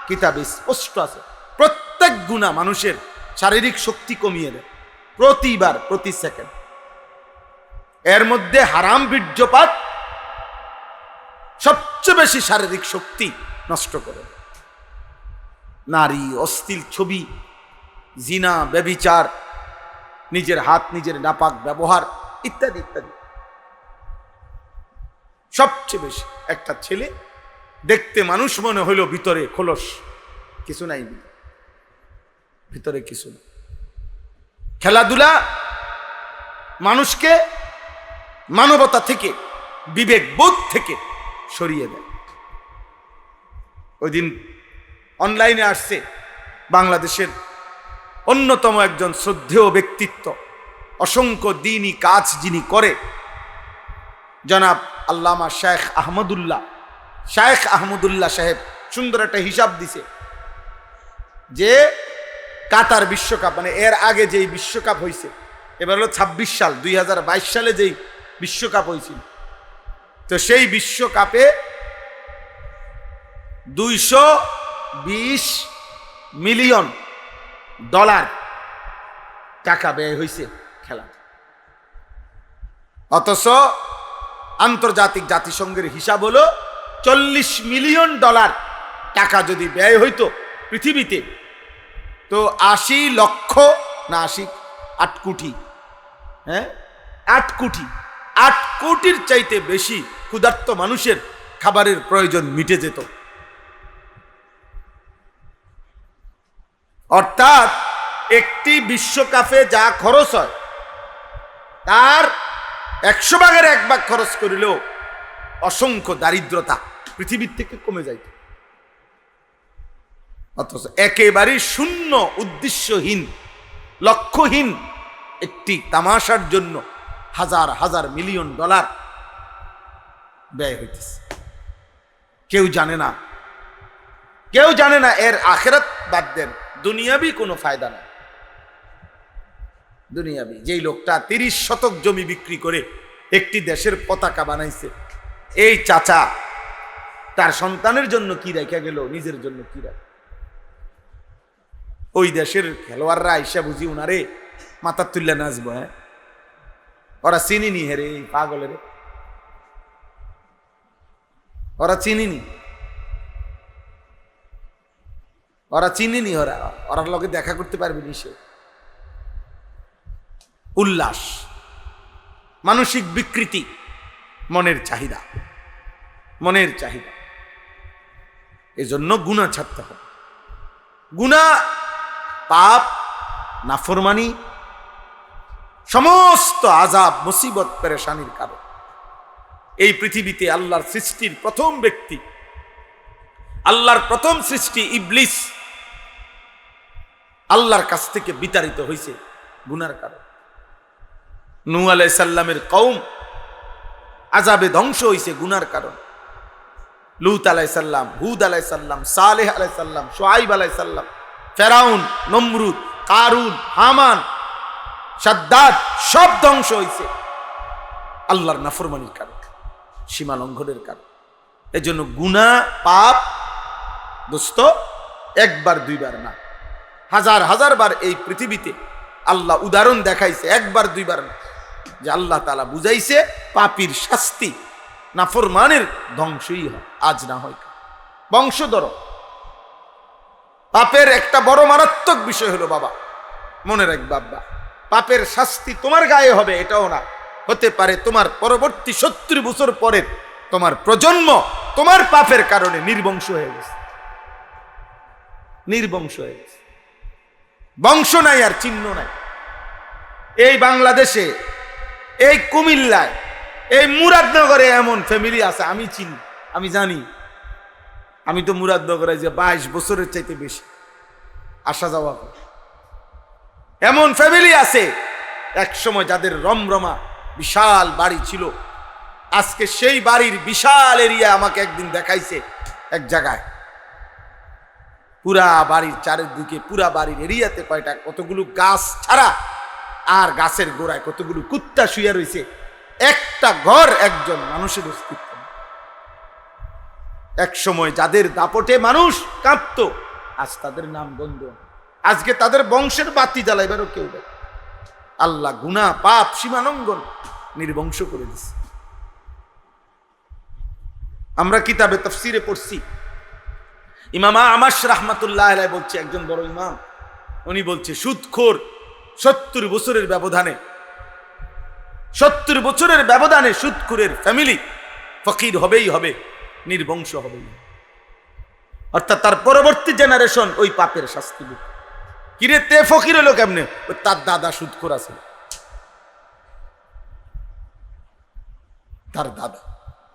কিতাবে স্পষ্ট আছে, প্রত্যেক প্রত্যেক গুনাহ মানুষের শারীরিক শক্তি কমিয়ে দেয়, প্রতিবার, প্রতি সেকেন্ড। এর মধ্যে হারাম বীর্যপাত সবচেয়ে বেশি শারীরিক শক্তি নষ্ট করে। নারী, অশ্লীল ছবি, জিনা, ব্যভিচার, নিজের হাত নিজের নাপাক ব্যবহার ইত্যাদি ইত্যাদি। সবচেয়ে বেশি একটা ছেলে দেখতে মানুষ মনে হইল, ভিতরে খোলস, কিছু নাই, ভিতরে কিছু না। খেলাধুলা মানুষকে মানবতা থেকে, বিবেক বোধ থেকে সরিয়ে দেয়। ওই দিন অনলাইনে আসছে বাংলাদেশের অন্যতম একজন শ্রদ্ধেয় ব্যক্তিত্ব, অসংখ্য দ্বীনি কাজ যিনি করে, জনাব আল্লামা শেখ আহমদুল্লাহ সাহেব সুন্দর একটা হিসাব দিছে যে কাতার বিশ্বকাপ, মানে এর আগে যেই বিশ্বকাপ হয়েছে, এবার হলো 26 সাল, 2022 সালে যেই বিশ্বকাপ হয়েছিল, তো সেই বিশ্বকাপে 220 মিলিয়ন ডলার টাকা ব্যয় হয়েছে খেলা। অথচ আন্তর্জাতিক জাতিসংঘের হিসাব হলো 40 মিলিয়ন ডলার টাকা যদি ব্যয় হইতো পৃথিবীতে, তো 80 লক্ষ না 8 কোটি, হ্যাঁ 8 কোটির চাইতে বেশি ক্ষুধার্ত মানুষের খাবারের প্রয়োজন মিটে যেত। অর্থাৎ একটি বিশ্বকাপে যা খরচ হয় তার 100 ভাগের 1 ভাগ খরচ করিলেও অসংখ্য দারিদ্রতা পৃথিবীর থেকে কমে যাইত। অথচ একেবারেই শূন্য, উদ্দেশ্যহীন, লক্ষ্যহীন একটি তামাশার জন্য হাজার হাজার মিলিয়ন ডলার ব্যয় হইতেছে। কেউ জানে না এর আখিরাত বাদ দেন, দুনিয়াবি কোনো ফায়দা নাই। দুনিয়াবি, যেই লোকটা 30 শতক জমি বিক্রি করে একটি দেশের পতাকা বানাইছে, এই চাচা তার সন্তানের জন্য কি রেখে গেল, নিজের জন্য কি রাখে? ওই দেশের খেলোয়াড়রা আইসা বুঝি উনারে মাথা তুললে নাচবো? হ্যাঁ, ওরা চিনিনি হেরে এই পাগলের, ওরা চিনিনি ওরার লগে দেখা করতে পারবে নি সে। উল্লাস, মানসিক বিকৃতি, মনের চাহিদা। এজন্য গুনাহ ছাড়তে হবে। গুনাহ, পাপ, নাফরমানি সমস্ত আযাব, মুসিবত, পেরেশানির কারণ। এই পৃথিবীতে আল্লাহর সৃষ্টির প্রথম ব্যক্তি, আল্লাহর প্রথম সৃষ্টি ইবলিস আল্লাহর কাছ থেকে বিতাড়িত হয়েছে গুনার কারণ। নূহ আলাইহিস সালামের কওম আযাবে ধ্বংস হয়েছে গুনার কারণ। লূত আলাইহিস সালাম, হুদ আলাইহিস সালাম, সালেহ আলাইহিস সালাম, শুআইব আলাইহিস সালাম, ফেরাউন, নমরুদ, কারুন, হামান, শাদ্দাদ সব ধ্বংস হয়েছে আল্লাহর নাফরমানির কারণ, সীমা লঙ্ঘনের কারণ। এজন্য গুনাহ, পাপ দোস্ত একবার দুইবার না, হাজার হাজার বার এই পৃথিবীতে আল্লাহ উদাহরণ দেখাইছে, একবার দুইবার না, যে আল্লাহ তাআলা বুঝাইছে পাপীর শাস্তি, নাফরমানের ধ্বংসই হয়, আজ না হয় বংশধর। পাপের একটা বড় মারাত্মক বিষয় হলো বাবা, মনে রাখ বাবা, পাপের শাস্তি তোমার গায়ে হবে এটাও না, হতে পারে তোমার পরবর্তী 70 বছর পরে তোমার প্রজন্ম তোমার পাপের কারণে নির্বংশ হয়ে গেছে। বংশ নাই আর চিহ্ন নাই। এই বাংলাদেশে, এই কুমিল্লায়, এই মুরাদনগরে এমন ফ্যামিলি আছে, আমি চিনি, আমি জানি। আমি তো মুরাদনগরে যে 22 বছরের চাইতে বেশি আসা যাওয়া করে। এমন ফ্যামিলি আছে এক সময় যাদের রমরমা বিশাল বাড়ি ছিল, আজকে সেই বাড়ির বিশাল এরিয়া আমাকে একদিন দেখাইছে এক জায়গায়, পুরা বাড়ির চারিদিকে, পুরা বাড়ির এরিয়াতে কতগুলো গাছ ছাড়া, আর গাছের গোড়ায় কতগুলো কুত্তা শুয়ে রয়েছে, একটা ঘর, একজন মানুষের অস্তিত্ব। এক সময় যাদের দাপটে মানুষ কাঁপতো, আজ তাদের নাম গন্ধ। আজকে তাদের বংশের বাতি জ্বালাইবারও কেউ নেই। আল্লাহ গুনাহ পাপ সীমালঙ্ঘন নির্বংশ করে দিছে। আমরা কিতাবে তাফসিরে পড়ছি, ইমাম আমাশ রাহমাতুল্লাহ আলাইহি বলছে, একজন বড় ইমাম, উনি বলছে সুদখোর 70 বছরের ব্যবধানে 70 বছরের ব্যবধানে সুদখোরের ফ্যামিলি ফকির হবেই হবে, নির্বংশ হবেই। অর্থাৎ তার পরবর্তী জেনারেশন ওই পাপের শাস্তি দিবে। কিরে তে ফকির হলো কেমনে? ওই তার দাদা সুদখোর আছে,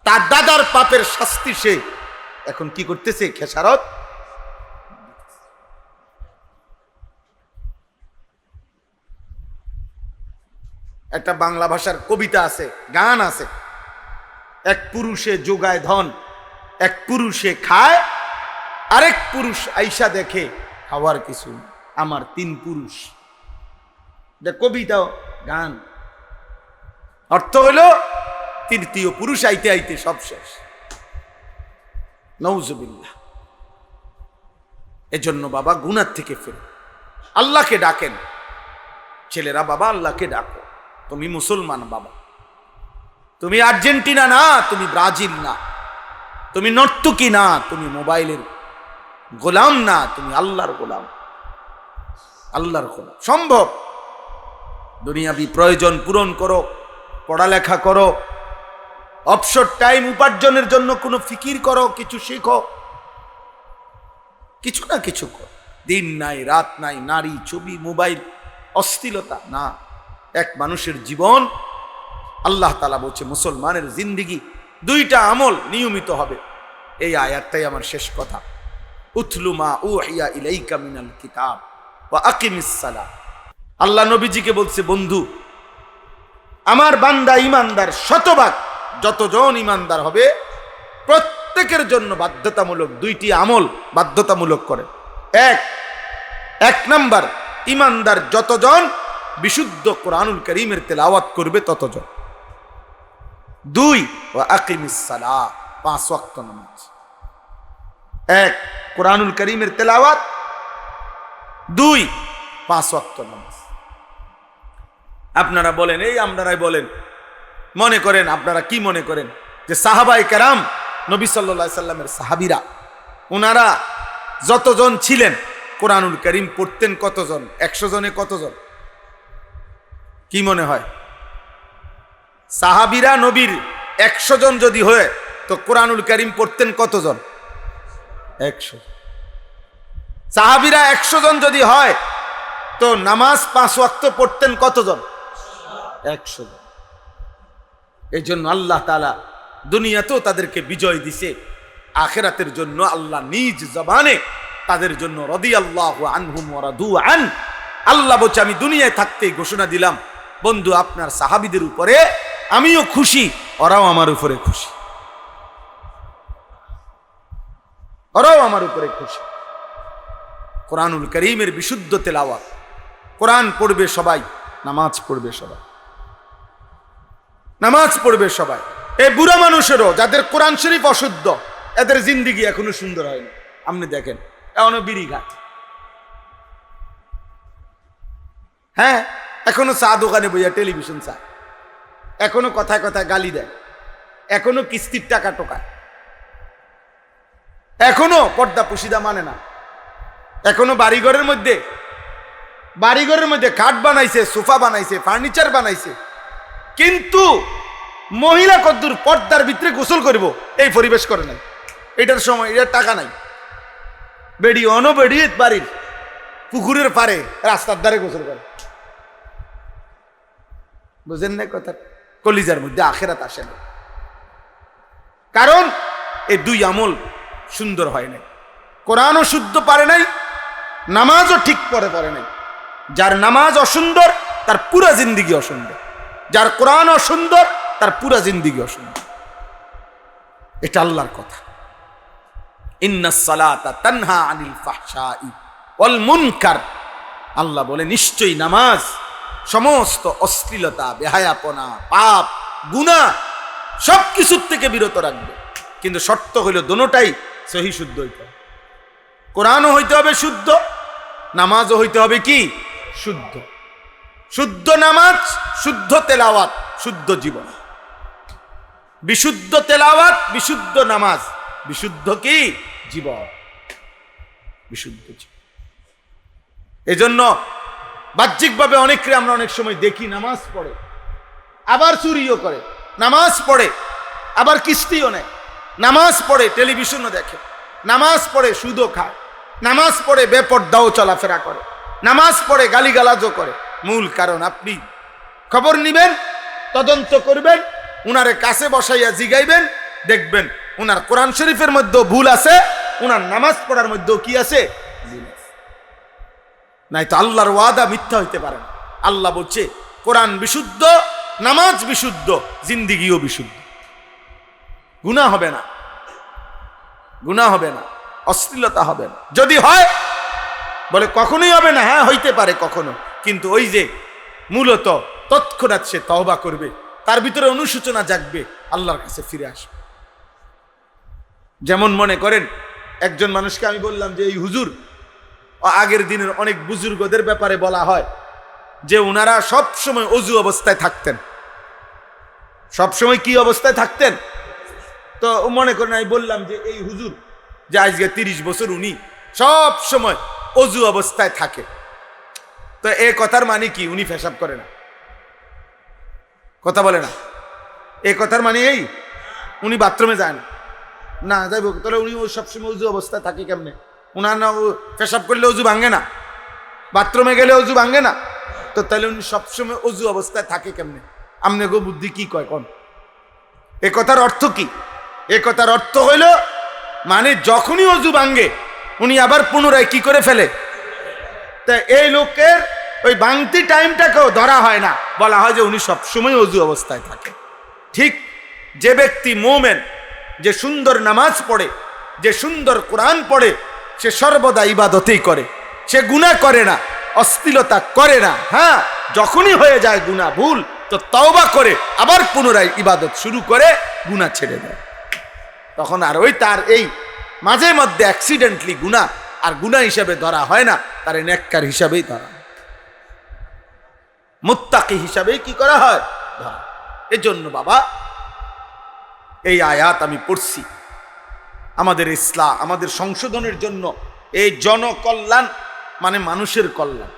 তার দাদার পাপের শাস্তি সে এখন কি করতেছে? খেসারত। একটা বাংলা ভাষার কবিতা আছে, গান আছে, এক পুরুষে যোগায় ধন, এক পুরুষে খায়, আরেক পুরুষ আইসা দেখে খাওয়ার কিছু, আমার 3 পুরুষ। কবিতাও গান, অর্থ হইল তৃতীয় পুরুষ আইতে আইতে সব শেষ। নাউজুবিল্লাহ। এজন্য বাবা গুনাহ থেকে ফেরো, আল্লাহকে ডাকেন। ছেলেরা বাবা আল্লাহকে ডাকো। তুমি মুসলমান বাবা, তুমি আর্জেন্টিনা না, তুমি ব্রাজিল না, তুমি নর্তকী না, তুমি মোবাইলের গোলাম না, তুমি আল্লাহর গোলাম, আল্লাহর গোলাম। সম্ভব। দুনিয়াবি প্রয়োজন পূরণ করো, পড়ালেখা করো, অবসর টাইম উপার্জনের জন্য কোনো ফিকির করো, কিছু শিখো, কিছু না কিছু করো। দিন নাই রাত নাই, নারী, ছবি, মোবাইল, অশ্লীলতা না। এক মানুষের জীবন, আল্লাহ তাআলা বলছে মুসলমানের জিন্দেগি 2টা আমল নিয়মিত হবে। এই আয়াতটাই আমার শেষ কথা। উতলু মা উহিয়া ইলাইকা মিনাল কিতাব ওয়া আকিমিস সালাহ। আল্লাহ নবীজিকে বলছে, বন্ধু আমার বান্দা ইমানদার, শতভাগ যতজন ইমানদার হবে প্রত্যেকের জন্য বাধ্যতামূলক 2টি আমল বাধ্যতামূলক করে। এক নাম্বার, ইমানদার যতজন বিশুদ্ধ কোরআনুল কারীমের তেলাওয়াত করবে ততজন। 2, ওয়া আকিমিস সালাহ, 5 ওয়াক্ত নামাজ। 1, কোরআনুল কারীমের তেলাওয়াত, 2, 5 ওয়াক্ত নামাজ। আপনারা বলেন, এই আপনারাই বলেন, মনে করেন, আপনারা কি মনে করেন যে সাহাবায়ে কেরাম, নবী সাল্লাল্লাহু আলাইহি সাল্লামের সাহাবীরা, ওনারা যতজন ছিলেন কোরআনুল কারীম পড়তেন কতজন? 100 জনে কতজন? কি মনে হয়? সাহাবীরা নবীর 100 জন যদি হয় তো কোরআনুল কারীম পড়তেন কতজন? 100। সাহাবীরা 100 জন যদি হয় তো নামাজ 5 ওয়াক্ত পড়তেন কতজন? 100 জন। এই জন্য আল্লাহ তাআলা দুনিয়াতেও তাদেরকে বিজয় দিছে, আখিরাতের জন্য আল্লাহ নিজ জবানে তাদের জন্য রাদিয়াল্লাহু আনহুম ওয়া রাদু আন। আল্লাহ বলছে, আমি দুনিয়ায় থাকতেই ঘোষণা দিলাম, বন্ধু আপনার সাহাবীদের উপরে আমিও খুশি, ওরাও আমার উপরে খুশি, ওরাও আমার উপরে খুশি। কোরআনুল কারীমের বিশুদ্ধ তেলাওয়াত, কোরআন পড়বে সবাই, নামাজ পড়বে সবাই, নামাজ পড়বে সবাই। এই বুড়া মানুষেরও যাদের কোরআন শরীফ অশুদ্ধ, এদের জিন্দেগি এখনো সুন্দর হয়নি। আপনি দেখেন, এখনো বিড়ি খায়, হ্যাঁ, এখনো চা দোকানে বইয়া টেলিভিশন চায়, এখনো কথায় কথায় গালি দেয়, এখনো কিস্তির টাকা টোকায়, এখনো পর্দা পুশিদা মানে না, এখনো বাড়িঘরের মধ্যে খাট বানাইছে, সোফা বানাইছে, ফার্নিচার বানাইছে, কিন্তু মহিলা কদ্দুর পর্দার ভিতরে গোসল করব এই পরিবেশ করে নাই। এটার সময়, এটার টাকা নাই। বেড়ি বেড়ি বাড়ির পুকুরের পারে রাস্তার ধারে গোসল করে। বুঝেন না কথা? কলিজার মধ্যে আখিরাত আসে না, কারণ এই 2 আমল সুন্দর হয় নাই। কোরআনও শুদ্ধ পারে নাই, নামাজও ঠিক পড়ে নাই। যার নামাজ অসুন্দর তার পুরা জিন্দেগি অসুন্দর, যার কোরআন অসুন্দর তার পুরা জিন্দেগি অসুন্দর। এটা আল্লাহর কথা। ইন্নাস সালাতা তানহা আনিল ফাহশাই ওয়াল মুনকার। আল্লাহ বলে, নিশ্চয়ই নামাজ সমস্ত অশ্লীলতা, বেহায়াপনা, পাপ, গুনাহ সবকিছুর থেকে বিরত রাখবে। কিন্তু শর্ত হইল দোনোটাই সহি শুদ্ধ হইতে হবে। কোরআনও হইতে হবে শুদ্ধ, নামাজও হইতে হবে কি শুদ্ধ। শুদ্ধ নামাজ, শুদ্ধ তেলাওয়াত, শুদ্ধ জীবন। বিশুদ্ধ তেলাওয়াত, বিশুদ্ধ নামাজ, বিশুদ্ধ কি জীবন, বিশুদ্ধ জীবন। এজন্য বাহ্যিকভাবে অনেককে আমরা অনেক সময় দেখি নামাজ পড়ে আবার চুরিও করে, নামাজ পড়ে আবার কিস্তিও নেয়, নামাজ পড়ে টেলিভিশনও দেখে, নামাজ পড়ে সুদও খায়, নামাজ পড়ে বেপর্দাও চলাফেরা করে, নামাজ পড়ে গালিগালাজও করে। মূল কারণ আপনি খবর নিবেন, তদন্ত করবেন, উনারে কাছে বসাইয়া জিগাইবেন, দেখবেন উনার কোরআন শরীফের মধ্যেও ভুল আছে, উনার নামাজ পড়ার মধ্যেও কি আছে, নাই তো আল্লাহর ওয়াদা মিথ্যা হইতে পারে না। আল্লাহ বলছে কোরআন বিশুদ্ধ, নামাজ বিশুদ্ধ, জিন্দিগিও বিশুদ্ধ। গুনাহ হবে না, গুনাহ হবে না, অশ্লীলতা হবে না। যদি হয় বলে কখনোই হবে না, হ্যাঁ হইতে পারে কখনো, কিন্তু ওই যে মূলত তৎক্ষণাৎ সে তওবা করবে, তার ভিতরে অনুশোচনা জাগবে, আল্লাহর কাছে ফিরে আসবে। যেমন মনে করেন একজন মানুষকে আমি বললাম যে এই হুজুর, আগের দিনের অনেক বুজুর্গদের ব্যাপারে বলা হয় যে উনারা সব সময় অজু অবস্থায় থাকতেন। সব সময় কি অবস্থায় থাকতেন? তো মনে করেন আমি বললাম যে এই হুজুর যে আজকে 30 বছর উনি সব সময় অজু অবস্থায় থাকে, তো এই কথার মানে কি উনি পেশাব করে না? কথা বলে না। এই কথার মানে এই উনি বাথরুমে যায় না? না যাইব, তাহলে উনি সবসময় অজু অবস্থায় থাকে কেমনে? উনার না পেশাব করলে অজু ভাঙে না, বাথরুমে গেলে অজু ভাঙে না, তো তাহলে উনি সবসময় অজু অবস্থায় থাকে কেমনে? আমনে গো বুদ্ধি কি কয় কোন? এ কথার অর্থ কি? এ কথার অর্থ হইল মানে যখনই অজু ভাঙ্গে উনি আবার পুনরায় কি করে ফেলে। তা এই লোকের ওই ভাঙতি টাইমটাকেও ধরা হয় না, বলা হয় যে উনি সবসময় অজু অবস্থায় থাকে। ঠিক যে ব্যক্তি মুমিন, যে সুন্দর নামাজ পড়ে, যে সুন্দর কোরআন পড়ে, সে সর্বদা ইবাদতেই করে, সে গুনাহ করে না, অশ্লীলতা করে না। হ্যাঁ, যখনই হয়ে যায় গুনাহ ভুল, তো তওবা করে আবার পুনরায় ইবাদত শুরু করে, গুনাহ ছেড়ে দেয়। তখন আর ওই তার এই মাঝে মধ্যে অ্যাক্সিডেন্টলি গুনাহ আর গুনাহ হিসাবে ধরা হয় না, তার নেককার হিসাবেই ধরা, মুত্তাকি হিসাবেই কি করা হয়, ধরা। এজন্য বাবা এই আয়াত আমি পড়ছি আমাদের ইসলাম, আমাদের সংশোধনের জন্য। এই জনকল্যাণ মানে মানুষের কল্যাণ,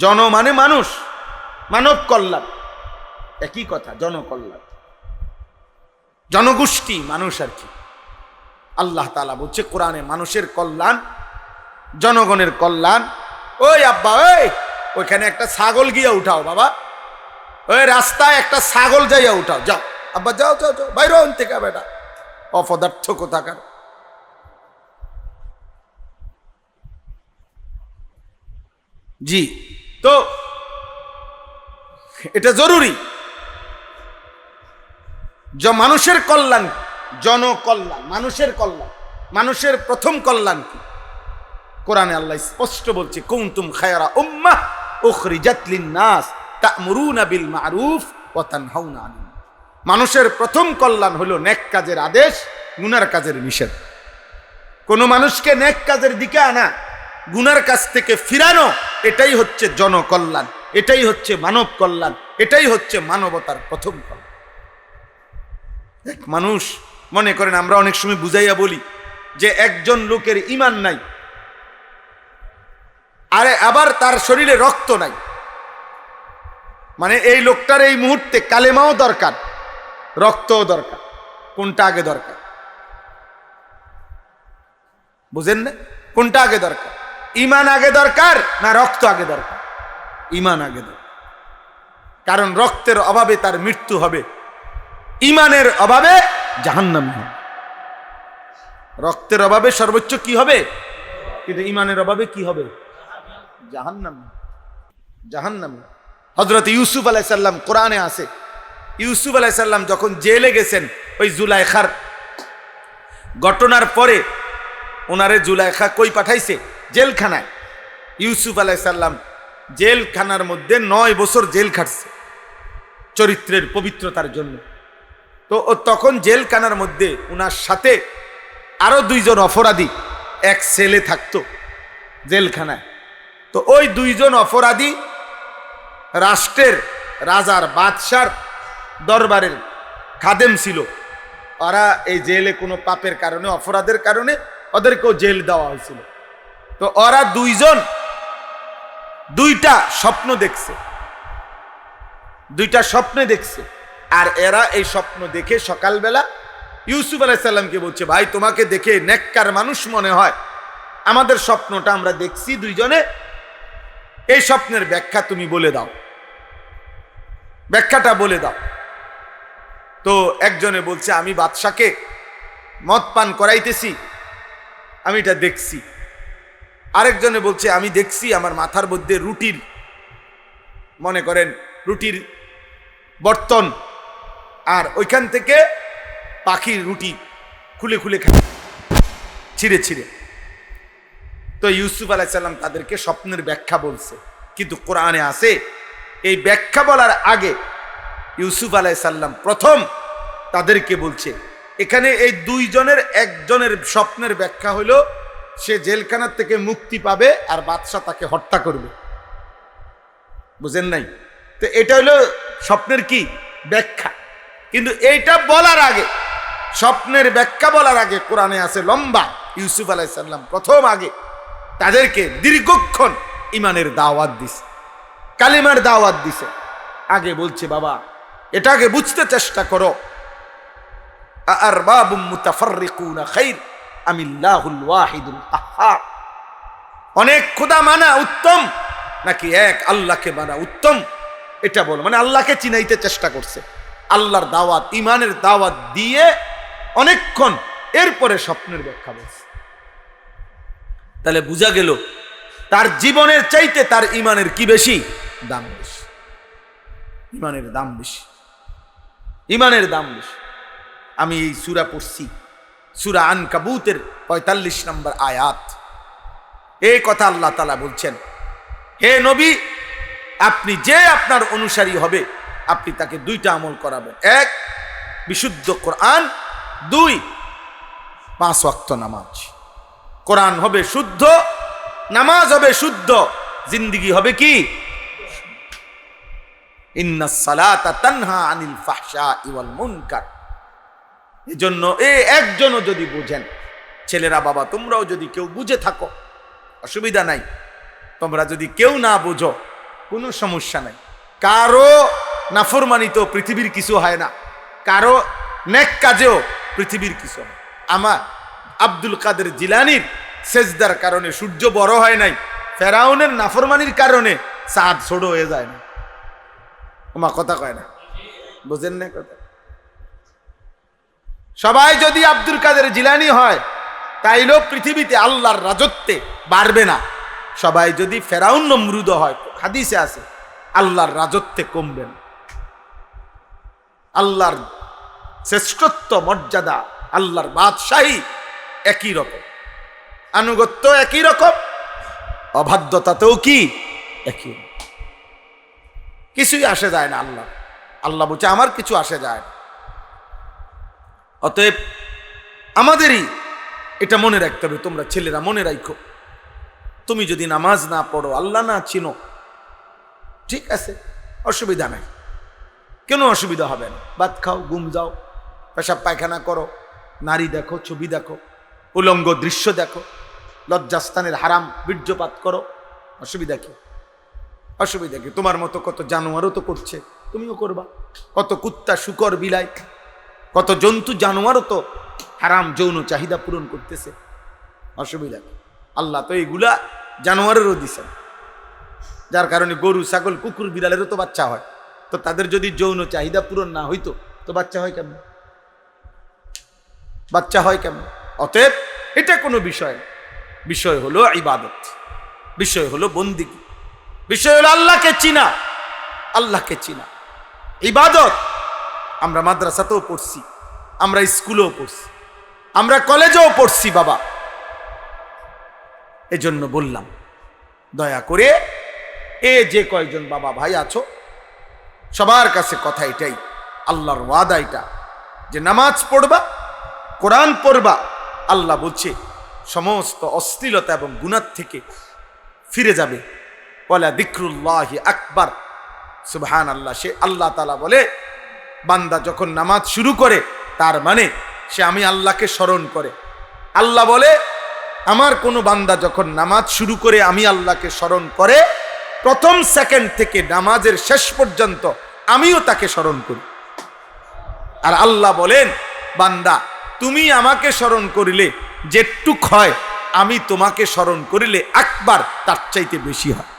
জন মানে মানুষ, মানব কল্যাণ একই কথা। জনকল্যাণ, জনগোষ্ঠী মানুষ আর কি। আল্লাহ তাআলা বলছে কোরআনে মানুষের কল্যাণ, জনগণের কল্যাণ। ওই আব্বা, ওই ওইখানে একটা ছাগল গিয়া উঠাও বাবা, ওই রাস্তায় একটা ছাগল যাইয়া উঠাও, যাও আব্বা, যাও যাও যাও, বাইরে হন থেকে বেটা, অপদার্থ কোথাকার। জি, তো এটা জরুরি। মানুষের কল্যাণ, জনকল্যাণ, মানুষের কল্যাণ। মানুষের প্রথম কল্যাণ কি? কোরআনে আল্লাহ স্পষ্ট বলছে, কুনতুম খায়রা উম্মাহ উখরিজাত লিন-নাস তা'মুরুনা বিল মা'রুফ ওয়া তানহাউনা আনিল মুনকার। মানুষের প্রথম কল্যাণ হলো নেক কাজের আদেশ, গুনার কাজের নিষেধ। কোন মানুষকে নেক কাজের দিকে আনা, গুনার কাছ থেকে ফিরানো, এটাই হচ্ছে জনকল্যাণ, এটাই হচ্ছে মানব কল্যাণ, এটাই হচ্ছে মানবতার প্রথম কল্যাণ। এক মানুষ, মনে করেন আমরা অনেক সময় বুঝাইয়া বলি যে একজন লোকের ঈমান নাই, আরে আবার তার শরীরে রক্ত নাই, মানে এই লোকটার এই মুহূর্তে কালেমাও দরকার, রক্তও দরকার। কোনটা আগে দরকার? বুঝেন না? কোনটা আগে দরকার? ঈমান আগে দরকার না রক্ত আগে দরকার? ঈমান আগে দরকার। কারণ রক্তের অভাবে তার মৃত্যু হবে, ঈমানের অভাবে জাহান্নাম হবে। রক্তের অভাবে সর্বোচ্চ কি হবে, কিন্তু ঈমানের অভাবে কি হবে? জাহান্নাম, জাহান্নাম। হযরত ইউসুফ আলাইহিস সালাম কোরআনে আছে, ইউসুফ আলাইহিস সালাম যখন জেলে গেছেন ওই জুলাইখার ঘটনার পরে, ওনারে জুলাইখা কই পাঠাইছে? জেলখানায়। ইউসুফ আলাইহিস সালাম জেলখানার মধ্যে 9 বছর জেল খাটছে চরিত্রের পবিত্রতার জন্য। তো তখন জেলখানার মধ্যে ওনার সাথে আরো 2 জন অপরাধী, এক ছেলে থাকতো। জেলখানায়। তো ওই দুইজন অপরাধী রাষ্ট্রের রাজার বাদশার দরবারের খাদেম ছিল। ওরা এই জেলে কোনো পাপের কারণে, অপরাধের কারণে ওদেরকেও জেল দেওয়া হয়েছিল। তো ওরা দুইজন দুইটা স্বপ্ন দেখছে, দুইটা স্বপ্নে দেখছে। আর এরা এই স্বপ্ন দেখে সকালবেলা ইউসুফ আলাইহিস সালামকে বলছে, ভাই তোমাকে দেখে নেককার মানুষ মনে হয়, আমাদের স্বপ্নটা আমরা দেখছি দুইজনে, এই স্বপ্নের ব্যাখ্যা তুমি বলে দাও, ব্যাখ্যাটা বলে দাও। তো একজনে বলছে, আমি বাদশাকে মদ পান করাইতেছি, আমি এটা দেখছি। আরেকজনে বলছে, আমি দেখছি আমার মাথার মধ্যে রুটির, মনে করেন রুটির বর্তন, আর ওইখান থেকে পাখির রুটি খুলে খুলে খায়, ছিঁড়ে ছিঁড়ে। তো ইউসুফ আলাইহিস সালাম তাদেরকে স্বপ্নের ব্যাখ্যা বলছে, কিন্তু কোরআনে আছে এই ব্যাখ্যা বলার আগে ইউসুফ আলাইহিস সালাম প্রথম তাদেরকে বলছে, এখানে এই দুইজনের একজনের স্বপ্নের ব্যাখ্যা হলো সে জেলখানার থেকে মুক্তি পাবে আর বাদশা তাকে হত্যা করবে। বুঝেন নাই? তো এটা হলো স্বপ্নের কি ব্যাখ্যা। কিন্তু এইটা বলার আগে, স্বপ্নের ব্যাখ্যা বলার আগে কোরআনে আছে লম্বা, ইউসুফ আলাইহিস সালাম প্রথম আগে তাদেরকে দীর্ঘক্ষণ ইমানের দাওয়াত দিছে, কালিমার দাওয়াত দিছে। আগে বলছে, বাবা এটাকে বুঝতে চেষ্টা করো, আরবাবুম মুতাফাররিকুনা খাইর আমিল্লাহুল ওয়াহিদুল কাহ্হার, অনেক খোদা মানা উত্তম নাকি এক আল্লাহকে মানা উত্তম, এটা বলো। মানে আল্লাহকে চিনাইতে চেষ্টা করছে, আল্লাহর দাওয়াত, ইমানের দাওয়াত দিয়ে অনেকক্ষণ, এরপরে স্বপ্নের ব্যাখ্যা বলছে। তাহলে বোঝা গেল তার জীবনের চাইতে তার ইমানের কি বেশি, দাম বেশি, ইমানের দাম বেশি, ইমানের দাম বেশি। আমি এই সূরা পড়ছি, সূরা আনকাবুতের ৪৫ নম্বর আয়াত। এই কথা আল্লাহ তাআলা বলছেন, হে নবী, আপনি যে আপনার অনুসারী হবে আপনি তাকে দুইটা আমল করাবেন, এক বিশুদ্ধ কোরআন, দুই 5 ওয়াক্ত নামাজ। কোরআন হবে শুদ্ধ, নামাজ হবে শুদ্ধ, জিন্দেগি হবে কি, ইন্নাস সালাতা তানহা আনিল ফাহশাই ওয়াল মুনকার। এজন্য একজনও যদি বুঝেন, ছেলেরা বাবা তোমরাও যদি কেউ বুঝে থাকো অসুবিধা নাই, তোমরা যদি কেউ না বুঝো কোনো সমস্যা নাই। কারো নাফরমানিতে পৃথিবীর কিছু হয় না, কারো নেক কাজেও পৃথিবীর কিছু হয়। আমার আব্দুল কাদের জিলানির সেজদার কারণে সূর্য বড় হয় নাই, ফেরাউনের নাফরমানির কারণে চাঁদ ছোট হয়ে যায় না। ওমা কথা কয় না, বুঝেন না কথা। সবাই যদি আব্দুল কাদের জিলানি হয় তাইলেও পৃথিবীতে আল্লাহর রাজত্বে বাড়বে না। সবাই যদি ফেরাউন নমরুদ হয়, হাদিসে আছে, আল্লাহর রাজত্বে কমবে না। আল্লাহর শ্রেষ্ঠত্ব, মর্যাদা, আল্লাহর বাদশাহী একই রকম, আনুগত্য একই রকম, অবাধ্যতাতেও কি একই রকম। কিছুই আসে যায় না আল্লাহ। আল্লাহ বলছে আমার কিছু আসে যায় না। অতএব আমাদেরই এটা মনে রাখতে হবে। তোমরা ছেলেরা মনে রাখো, তুমি যদি নামাজ না পড়ো, আল্লাহ না চিনো, ঠিক আছে, অসুবিধা নাই, কেন অসুবিধা হবে না। ভাত খাও, ঘুম যাও, পেশাব পায়খানা করো, নারী দেখো, ছবি দেখো, উলঙ্গ দৃশ্য দেখো, লজ্জাস্থানের হারাম বীর্যপাত করো, অসুবিধা কি, অসুবিধা কি। তোমার মতো কত জানোয়ারও তো করছে, তুমিও করবা। কত কুত্তা, শুকর, বিলাই, কত জন্তু জানোয়ারও তো হারাম যৌন চাহিদা পূরণ করতেছে, অসুবিধা কি। আল্লাহ তো এইগুলা জানোয়ারেরও দিছেন, যার কারণে গরু, ছাগল, কুকুর, বিড়ালেরও তো বাচ্চা হয়। তো তাদের যদি যৌন চাহিদা পূরণ না হইতো তো বাচ্চা হয় কেমন, বাচ্চা হয় কেমন। অতএব এটা কোনো বিষয় না, বিষয় হলো ইবাদত, বিষয় হলো বন্দেগী, বিষয় হলো আল্লাহকে চিনা, আল্লাহকে চিনা। ইবাদত আমরা মাদ্রাসাতেও পড়ছি, আমরা স্কুলেও পড়ছি, আমরা কলেজেও পড়ছি বাবা। এজন্য বললাম, দয়া করে যে কয়জন বাবা ভাই আছো সবার কাছে কথা এটাই, আল্লাহর ওয়াদা এটা, যে নামাজ পড়বা, কোরআন পড়বা। আল্লাহ বলছে সমস্ত অশ্লীলতা এবং গুনাহ থেকে ফিরে যাবে। ওয়ালা যিকরুল্লাহি আকবার, সুবহানাল্লাহ। সে আল্লাহ তাআলা বলে বান্দা যখন নামাজ শুরু করে তার মানে সে আমি আল্লাহকে স্মরণ করে। আল্লাহ বলে আমার কোনো বান্দা যখন নামাজ শুরু করে আমি আল্লাহকে স্মরণ করে, প্রথম সেকেন্ড থেকে নামাজের শেষ পর্যন্ত আমিও তাকে স্মরণ করি। আর আল্লাহ বলেন বান্দা তুমি আমাকে স্মরণ করিলে যেটুক হয় আমি তোমাকে স্মরণ করিলে আকবার তার চাইতে বেশি হয়।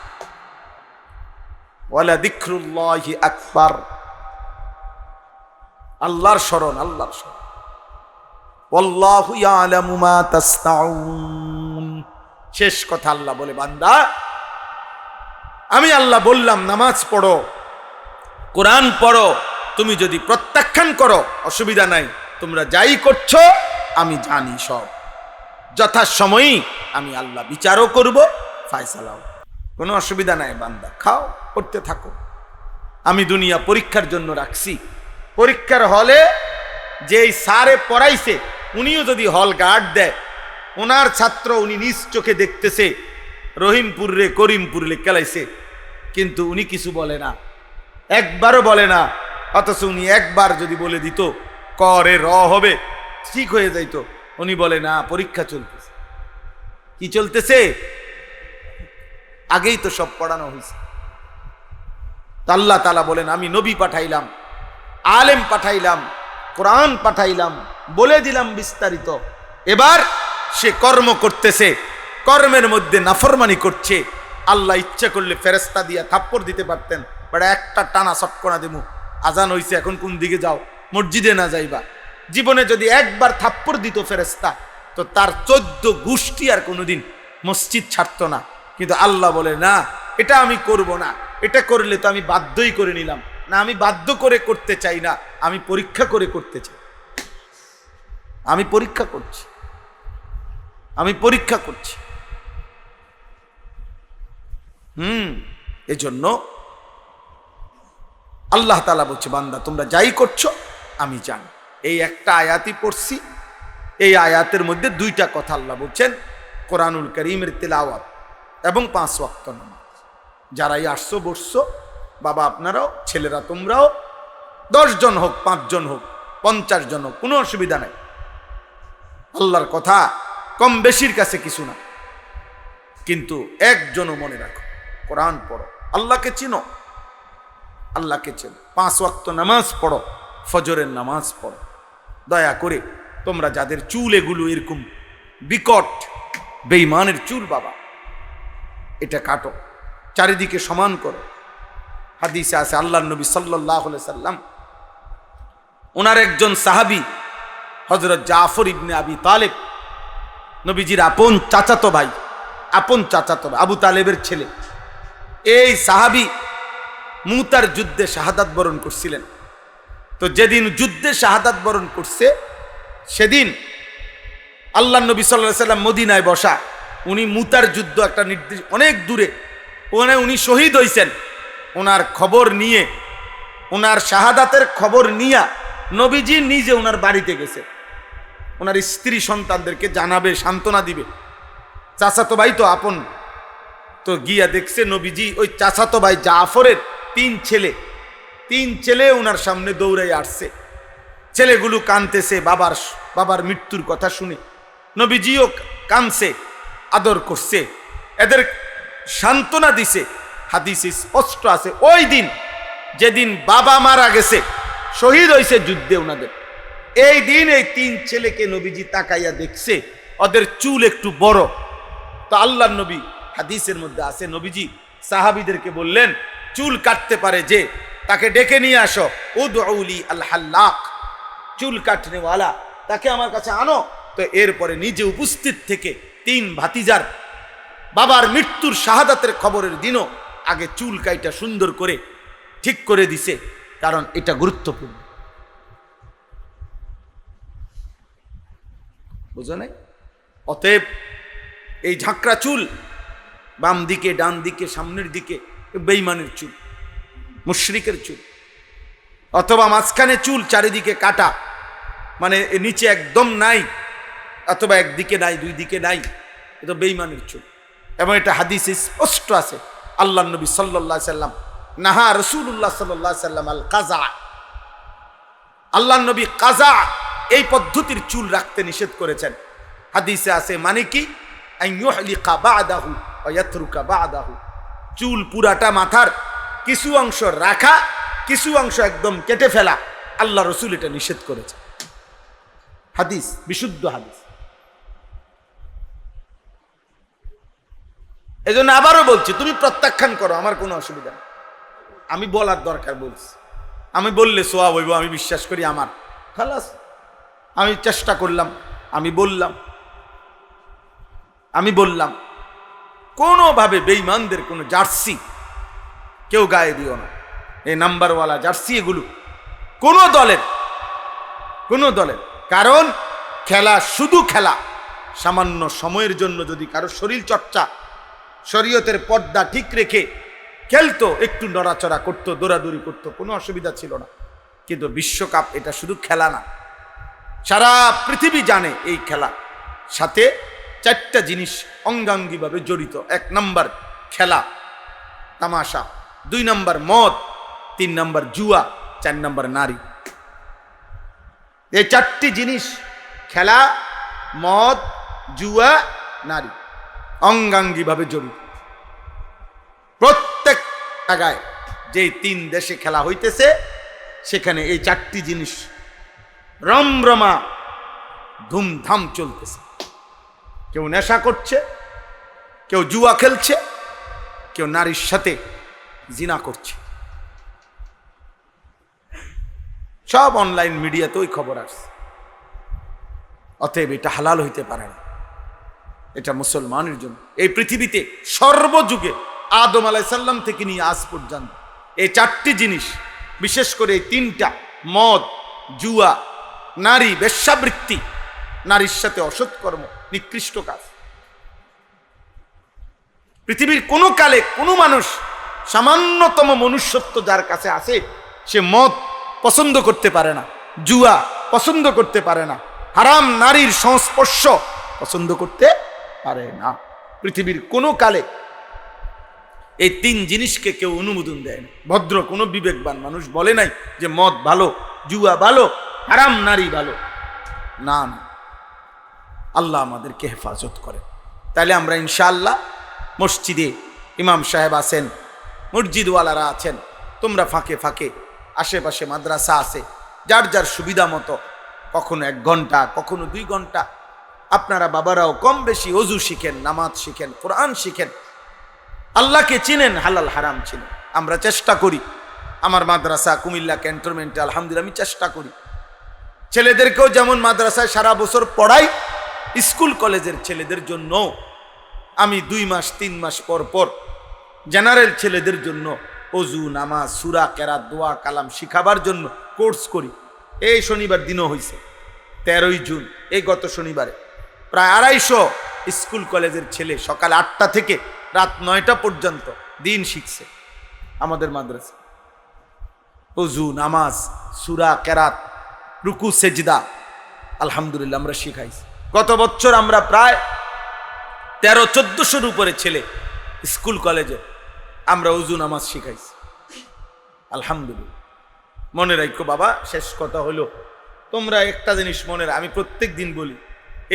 ওয়ালা যিকরুল্লাহি আকবার, আল্লাহর স্মরণ, আল্লাহর স্মরণ। ওয়াল্লাহু ইয়ালামু মা তাসনাউন। শেষ কথা আল্লাহ বলে বান্দা আমি আল্লাহ বললাম নামাজ পড়ো, কোরআন পড়ো, তুমি যদি প্রত্যাখ্যান করো অসুবিধা নাই, তোমরা যাই করছো আমি জানি সব, যথাসময়ই আমি আল্লাহ বিচারও করব, ফায়সালাও, কোনো অসুবিধা নাই। বান্দা খাও, করতে থাকো। আমি দুনিয়া পরীক্ষার জন্য রাখছি। পরীক্ষার হলে যেই স্যারে পড়াইছে উনিও যদি হল গার্ড দেয়, ওনার ছাত্র উনি নিজ চোখে দেখতেছে রহিমপুর রে করিমপুর রে কেলাইছে, কিন্তু উনি কিছু বলে না, একবারও বলে না। অথচ উনি একবার যদি বলে দিত করে র হবে, ঠিক হয়ে যাইতো, উনি বলে না পরীক্ষা চলতেছে। কি চলতেছে? আগেই তো সব পড়ানো হয়েছে। আল্লাহ তাআলা বলেন আমি নবী পাঠাইলাম, আলেম পাঠাইলাম, কোরআন পাঠাইলাম, বলে দিলাম বিস্তারিত। এবার সে কর্ম করতেছে, কর্মের মধ্যে নাফরমানি করছে। আল্লাহ ইচ্ছা করলে ফেরেশতা দিয়া থাপ্পড় দিতে পারতেন, বড় একটা টানা সটকনা দেবো, আজান হইছে এখন কোন দিকে যাও, মসজিদে না যাইবা। জীবনে যদি একবার থাপ্পড় দিত ফেরেশতা তো তার 14 গোষ্ঠী আর কোনোদিন মসজিদ ছাড়তো না। কিন্তু আল্লাহ বলে না, এটা আমি করব না, এটা করলে তো আমি বাধ্যই করে নিলাম না, আমি বাধ্য করে করতে চাই না, আমি পরীক্ষা করে করতে চাই। আমি পরীক্ষা করছি, আমি পরীক্ষা করছি। এজন্য আল্লাহ তাআলা বলছে বান্দা তোমরা যাই করছো আমি জানি। এই একটা আয়াতই পড়ছি, এই আয়াতের মধ্যে 2টা কথা আল্লাহ বলছেন, কোরআনুল কারীমের তেলাওয়াত এবং 5 ওয়াক্ত নামাজ। যারাই আসছো বসছো, বাবা আপনারাও, ছেলেরা তোমরাও, 10 জন হোক, 5 জন হোক, 50 জন হোক, কোনো অসুবিধা নাই। আল্লাহর কথা কম বেশির কাছে কিছু না, কিন্তু একজনও মনে রাখো, কোরআন পড়ো, আল্লাহকে চিনো, আল্লাহকে চেনো, 5 ওয়াক্ত নামাজ পড়ো, ফজরের নামাজ পড়ো। দয়া করে তোমরা যাদের চুল এগুলো এরকম বিকট বেঈমানের চুল বাবা, এটা কাটো, চারিদিকে সমান করো। হাদিসে আছে আল্লাহর নবী সাল্লাল্লাহু আলাইহি সাল্লাম, ওনার একজন সাহাবী হযরত জাফর ইবনে আবি তালেব, নবীজির আপন চাচাতো ভাই, আবু তালেবের ছেলে। এই সাহাবী মুতার যুদ্ধে শাহাদাত বরণ করছিলেন। তো যেদিন যুদ্ধে শাহাদাত বরণ করছে সেদিন আল্লাহর নবী সাল্লাল্লাহু আলাইহি সাল্লাম মদিনায় বসা, উনি মুতার যুদ্ধ একটা নির্দিষ্ট অনেক দূরে, ওখানে উনি শহীদ হয়েছেন। ওনার খবর নিয়ে, ওনার শাহাদাতের খবর নিয়ে নবীজি নিজে ওনার বাড়িতে গেছে, ওনার স্ত্রী সন্তানদেরকে জানাবে, সান্ত্বনা দিবে। চাচাতো ভাই তো আপন, তো গিয়া দেখছে নবীজি ওই চাচাতো ভাই জাফরের 3 ছেলে ওনার সামনে দৌড়াই আসছে। ছেলেগুলো কাঁদতেছে বাবার মৃত্যুর কথা শুনে, নবীজিও কাঁদছে, আদর করছে, এদের সান্ত্বনা দিছে। হাদিসে স্পষ্ট আছে ওই দিন যেদিন বাবা মারা গেছে, শহীদ হয়েছে যুদ্ধে ওনাদের, এই দিন এই 3 ছেলেকে নবীজি তাকাইয়া দেখছে, ওদের চুল একটু বড়। তো আল্লাহর নবী হাদিসের মধ্যে আছে, নবীজি সাহাবীদেরকে বললেন চুল কাটতে পারে যে তাকে ডেকে নিয়ে আসো, উদউলি আল হাল্লাক, চুল কাটনেওয়ালা, তাকে আমার কাছে আনো। তো এরপরে নিজে উপস্থিত থেকে 3 ভাতিজার বাবার মৃত্যুর শাহাদাতের খবরের দিনও আগে চুল কাইটা সুন্দর করে ঠিক করে দিছে, কারণ এটা গুরুত্বপূর্ণ। বুঝো নাই? অতএব এই ঝাঁকড়া চুল বাম দিকে, ডান দিকে, সামনের দিকে বেঈমানের চুল, মুশরিকের চুল। অথবা মাঝখানে চুল, চারিদিকে কাটা, মানে নিচে একদম নাই, অথবা একদিকে নাই, 2 দিকে নাই, এটা বেঈমানের চুল। এবং এটা হাদিসে স্পষ্ট আছে। আল্লাহ নবী সাল্লাল্লাহু আলাইহি সাল্লাম নাহা রাসূলুল্লাহ সাল্লাল্লাহু আলাইহি সাল্লাম আল কাযা, আল্লাহ নবী কাযা এই পদ্ধতির চুল রাখতে নিষেধ করেছেন। হাদিসে আছে মানে কি, আন ইউহলিকা বা'দাহু ওয়া ইয়াতরুকা বা'দাহু, চুল পুরাটা মাথার কিছু অংশ রাখা, কিছু অংশ একদম কেটে ফেলা, আল্লাহ রসুল এটা নিষেধ করেছে। হাদিস, বিশুদ্ধ হাদিস। এই জন্য আবারও বলছি, তুমি প্রত্যাখ্যান করো, আমার কোনো অসুবিধা নেই। আমি বলার দরকার বলছি, আমি বললে সোয়া হইব, আমি বিশ্বাস করি আমার, খালাস। আমি চেষ্টা করলাম, আমি বললাম কোনোভাবে বেঈমানদের কোনো জার্সি কেউ গায়ে দিও না। এই নাম্বারওয়ালা জার্সি এগুলো কোনো দলের, কারণ খেলা শুধু খেলা, সামান্য সময়ের জন্য যদি কারো শরীর চর্চা, শরীয়তের পর্দা ঠিক রেখে খেলতো, একটু নড়াচড়া করতো, দৌড়াদৌড়ি করতো, কোনো অসুবিধা ছিল না। কিন্তু বিশ্বকাপ এটা শুধু খেলা না, সারা পৃথিবী জানে এই খেলা সাথে 4টা জিনিস অঙ্গাঙ্গিভাবে জড়িত। 1 নাম্বার খেলা তামাশা, 2 নাম্বার মদ, 3 নাম্বার জুয়া, 4 নাম্বার নারী। এই 4টি জিনিস, খেলা, মদ, জুয়া, নারী, অঙ্গাঙ্গিভাবে জড়িত। প্রত্যেক জায়গায় যেই 3 দেশে খেলা হইতেছে, সেখানে এই 4টি জিনিস রমরমা ধুমধাম চলতেছে। কেউ নেশা করছে, কেউ জুয়া খেলছে, কেউ নারীর সাথে জিনা করছে। সব অনলাইন মিডিয়াতে ওই খবর আসছে। অতএব এটা হালাল হইতে পারে না। এটা মুসলমানের জন্য এই পৃথিবীতে সর্বযুগে আদম আলাইহিস সালাম থেকে নিয়ে আজ পর্যন্ত এই 4টি জিনিস, বিশেষ করে এই 3টা, মদ, জুয়া, নারী, বেশ্যাবৃত্তি, নারীর সাথে অসৎ কর্ম, নিকৃষ্ট কাজ, পৃথিবীর কোনো কালে কোনো মানুষ, সামান্যতম মনুষ্যত্ব যার কাছে আছে, সে মদ পছন্দ করতে পারে না, জুয়া পছন্দ করতে পারে না, হারাম নারীর সংস্পর্শ পছন্দ করতে পারে না। পৃথিবীর কোনো কালে এই 3 জিনিসকে কেউ অনুমোদন দেয় না। ভদ্র কোনো বিবেকবান মানুষ বলে নাই যে মদ ভালো, জুয়া ভালো, হারাম নারী ভালো। না, আল্লাহ আমাদেরকে হেফাজত করে। তাহলে আমরা ইনশাআল্লাহ মসজিদে ইমাম সাহেব আছেন, মসজিদওয়ালারা আছেন, তোমরা ফাঁকে ফাঁকে আশেপাশে মাদ্রাসা আছে, যার যার সুবিধা মতো কখনো 1 ঘন্টা, কখনো 2 ঘন্টা, আপনারা বাবারাও কম বেশি অজু শিখেন, নামাজ শিখেন, কোরআন শিখেন, আল্লাহকে চিনেন, হালাল হারাম চিনেন। আমরা চেষ্টা করি, আমার মাদ্রাসা কুমিল্লা ক্যান্টনমেন্টে আলহামদুলিল্লাহ আমি চেষ্টা করি ছেলেদেরকেও যেমন মাদ্রাসায় সারা বছর পড়াই, স্কুল কলেজের ছেলেদের জন্য আমি 2 মাস 3 মাস পর পর জেনারেল ছেলেদের জন্য অজু, নামাজ, সূরা, কেরাত, দোয়া, কালাম শিখাবার জন্য কোর্স করি। এই শনিবার দিনও হয়েছে 13ই জুন, এই গত শনিবারে প্রায় 250 স্কুল কলেজের ছেলে সকাল 8টা থেকে রাত 9টা পর্যন্ত দিন শিখছে আমাদের মাদ্রাসা। অজু, নামাজ, সূরা, কেরাত, রুকু, সেজদা আলহামদুলিল্লাহ আমরা শিখাইছি। গত বছর আমরা প্রায় 1300-1400-র উপরে ছেলে স্কুল কলেজে আমরা অজু, নামাজ শিখাইছি আলহামদুলিল্লাহ। মনে রাখো বাবা, শেষ কথা হলো, তোমরা একটা জিনিস মনে আমি প্রত্যেক দিন বলি,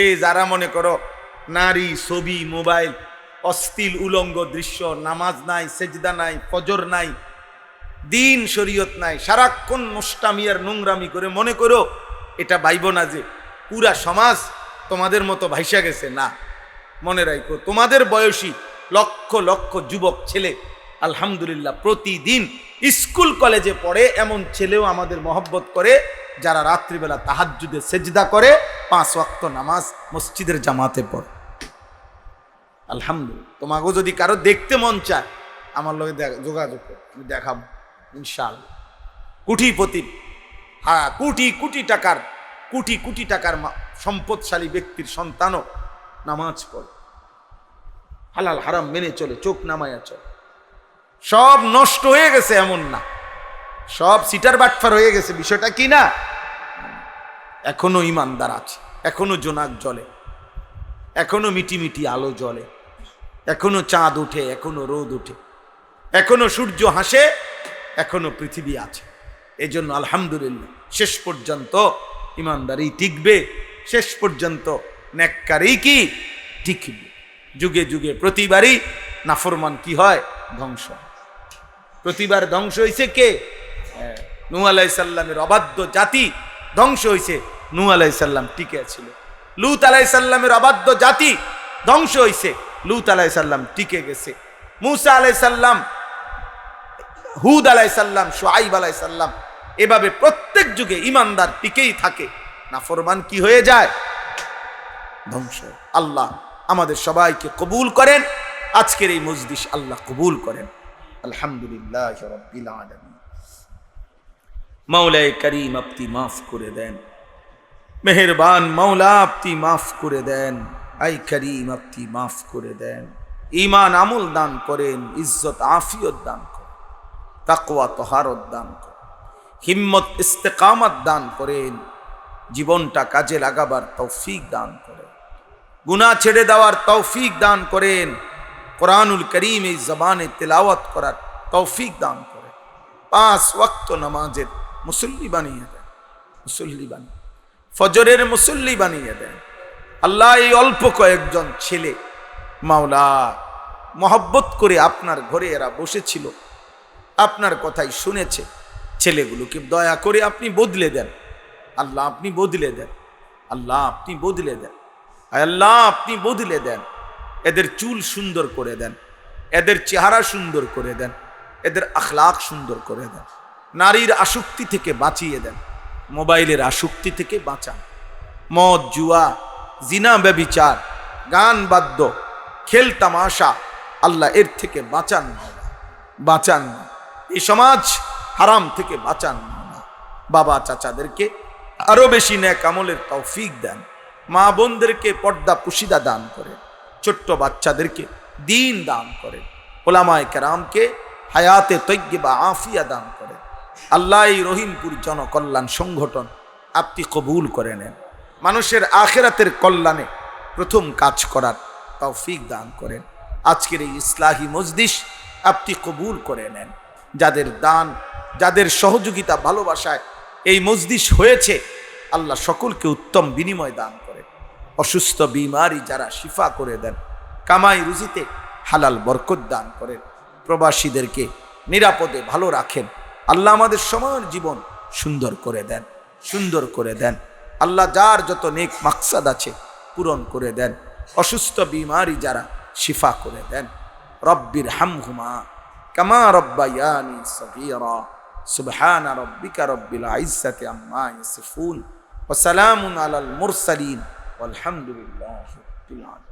এই যারা মনে করো নারী, ছবি, মোবাইল, অশ্লীল উলঙ্গ দৃশ্য, নামাজ নাই, সেজদা নাই, ফজর নাই, দিন শরীয়ত নাই, সারাক্ষণ নষ্টামি আর নোংরামি করে মনে করো এটা ভাইব না যে পুরা সমাজ তোমাদের মতো ভাইসা গেছে। না, মনে রাখো তোমাদের বয়সী লক্ষ লক্ষ যুবক ছেলে আলহামদুলিল্লাহ প্রতিদিন স্কুল কলেজে পড়ে। এমন ছেলেও আমাদের মহব্বত করে যারা রাত্রিবেলা তাহাজ্জুদে সেজদা করে, 5 ওয়াক্ত নামাজ মসজিদের জামাতে পড়ে। আলহামদুলিল্লাহ। তোমাকেও যদি কারো দেখতে মন চায় আমার লগে যোগাযোগ করো, আমি দেখাবো ইনশাআল্লাহ। কোটিপতি, হ্যাঁ, কোটি কোটি টাকার সম্পদশালী ব্যক্তির সন্তানও নামাজ পড়ে, হালাল হারাম মেনে চলে, চোখ নামায়া চলে। সব নষ্ট হয়ে গেছে এমন না, সব সিটার বাটফার হয়ে গেছে, বিষয়টা কি না? এখনো ইমানদার আছে, এখনো জোনাক জ্বলে, এখনো মিটি মিটি আলো জ্বলে। এখনো চাঁদ উঠে, এখনো রোদ উঠে, এখনো সূর্য হাসে, এখনো পৃথিবী আছে। এই জন্য আলহামদুলিল্লাহ শেষ পর্যন্ত ইমানদারি টিকবে, শেষ পর্যন্ত নেককারী কি টিকবে। যুগে যুগে প্রতিবারই নাফরমান কি হয়? ধ্বংস। প্রতিবার ধ্বংস হয়েছে কে? নূহ আলাইহিস সালামের অবাধ্য জাতি ধ্বংস হয়েছে, নূহ আলাইহিস সালাম টিকে ছিল। লূত আলাইহিস সালামের অবাধ্য জাতি ধ্বংস হয়েছে, লূত আলাইহিস সালাম টিকে গেছে। মূসা আলাইহিস সালাম, হুদ আলাইহিস সালাম, শুআইব আলাইহিস সালাম, এভাবে প্রত্যেক যুগে ইমানদার টিকেই থাকে, নাফরমান কি হয়ে যায়? ধ্বংস। আল্লাহ আমাদের সবাইকে কবুল করেন, আজকের এই মজলিস আল্লাহ কবুল করেন। আলহামদুলিল্লাহ রাব্বিল আলামিন। মাওলায়ে করিম আপনি মাফ করে দেন, মেহেরবান মাওলা আপনি মাফ করে দেন, আই করিম আপনি মাফ করে দেন। ঈমান আমল দান করেন, ইজ্জত আফিয়ত দান করেন, তাকওয়া তহারত দান করেন, হিম্মত ইস্তেকামত দান করেন, জীবনটা কাজে লাগাবার তৌফিক দান করেন, গুনাহ ছেড়ে দেওয়ার তৌফিক দান করেন, কোরআনুল করিম এই জবানে তিলাওয়াত করার তৌফিক দান করেন, 5 ওয়াক্ত নামাজের মুসল্লি বানিয়ে দেন, মুসল্লি বানিয়ে, ফজরের মুসল্লি বানিয়ে দেন। আল্লাহ এই অল্প কয়েকজন ছেলে মাওলা মহব্বত করে আপনার ঘরে এরা বসেছিল, আপনার কথাই শুনেছে, ছেলেগুলোকে দয়া করে আপনি বদলে দেন। আল্লাহ আপনি বদলে দেন, আল্লাহ আপনি বদলে দেন, আল্লাহ আপনি বদলে দেন। এদের চুল সুন্দর করে দেন, এদের চেহারা সুন্দর করে দেন, এদের আখলাক সুন্দর করে দেন। নারীর আসক্তি থেকে বাঁচিয়ে দেন, মোবাইলের আসক্তি থেকে বাঁচান, মদ জুয়া জিনা ব্যভিচার গান বাদ্য খেল তামাশা আল্লাহ এর থেকে বাঁচান, বাঁচান। এই সমাজ হারাম থেকে বাঁচান। বাবা চাচাদেরকে আরো বেশি নেক আমলের তৌফিক দেন, মা বোনদেরকে পর্দা পুশিদা দান করে, ছোট্ট বাচ্চাদেরকে দিন দান করে, ওলামায়ে কেরামকে হায়াতে তৈয়্যিবা আফিয়া দান করে। আল্লাহ এই রহিমপুর জনকল্যাণ সংগঠন আপনি কবুল করে নেন, মানুষের আখিরাতের কল্যাণে প্রথম কাজ করার তৌফিক দান করেন। আজকের এই ইসলাহি মজলিস আপনি কবুল করে নেন। যাদের দান, যাদের সহযোগিতা ভালোবাসায় এই মজলিস হয়েছে, আল্লাহ সকলকে উত্তম বিনিময় দান করে। অসুস্থ বিমারি যারা শিফা করে দেন, কামাই রুজিতে হালাল বরকত দান করেন, প্রবাসীদেরকে নিরাপদে ভালো রাখেন। আল্লাহ আমাদের সবার জীবন সুন্দর করে দেন, সুন্দর করে দেন। আল্লাহ যার যত নেক মাকসাদ আছে পূরণ করে দেন। অসুস্থ বিমারি যারা শিফা করে দেন। রব্বির হামহুমা কামা রব্বায়ানি সগীরা। সুবহানা রব্বিকা রব্বিল ইজ্জাতি আম্মা ইয়াসিফুন ওয়া সালামুন আলাল মুরসালিন ওয়ালহামদুলিল্লাহি রাব্বিল আলামিন।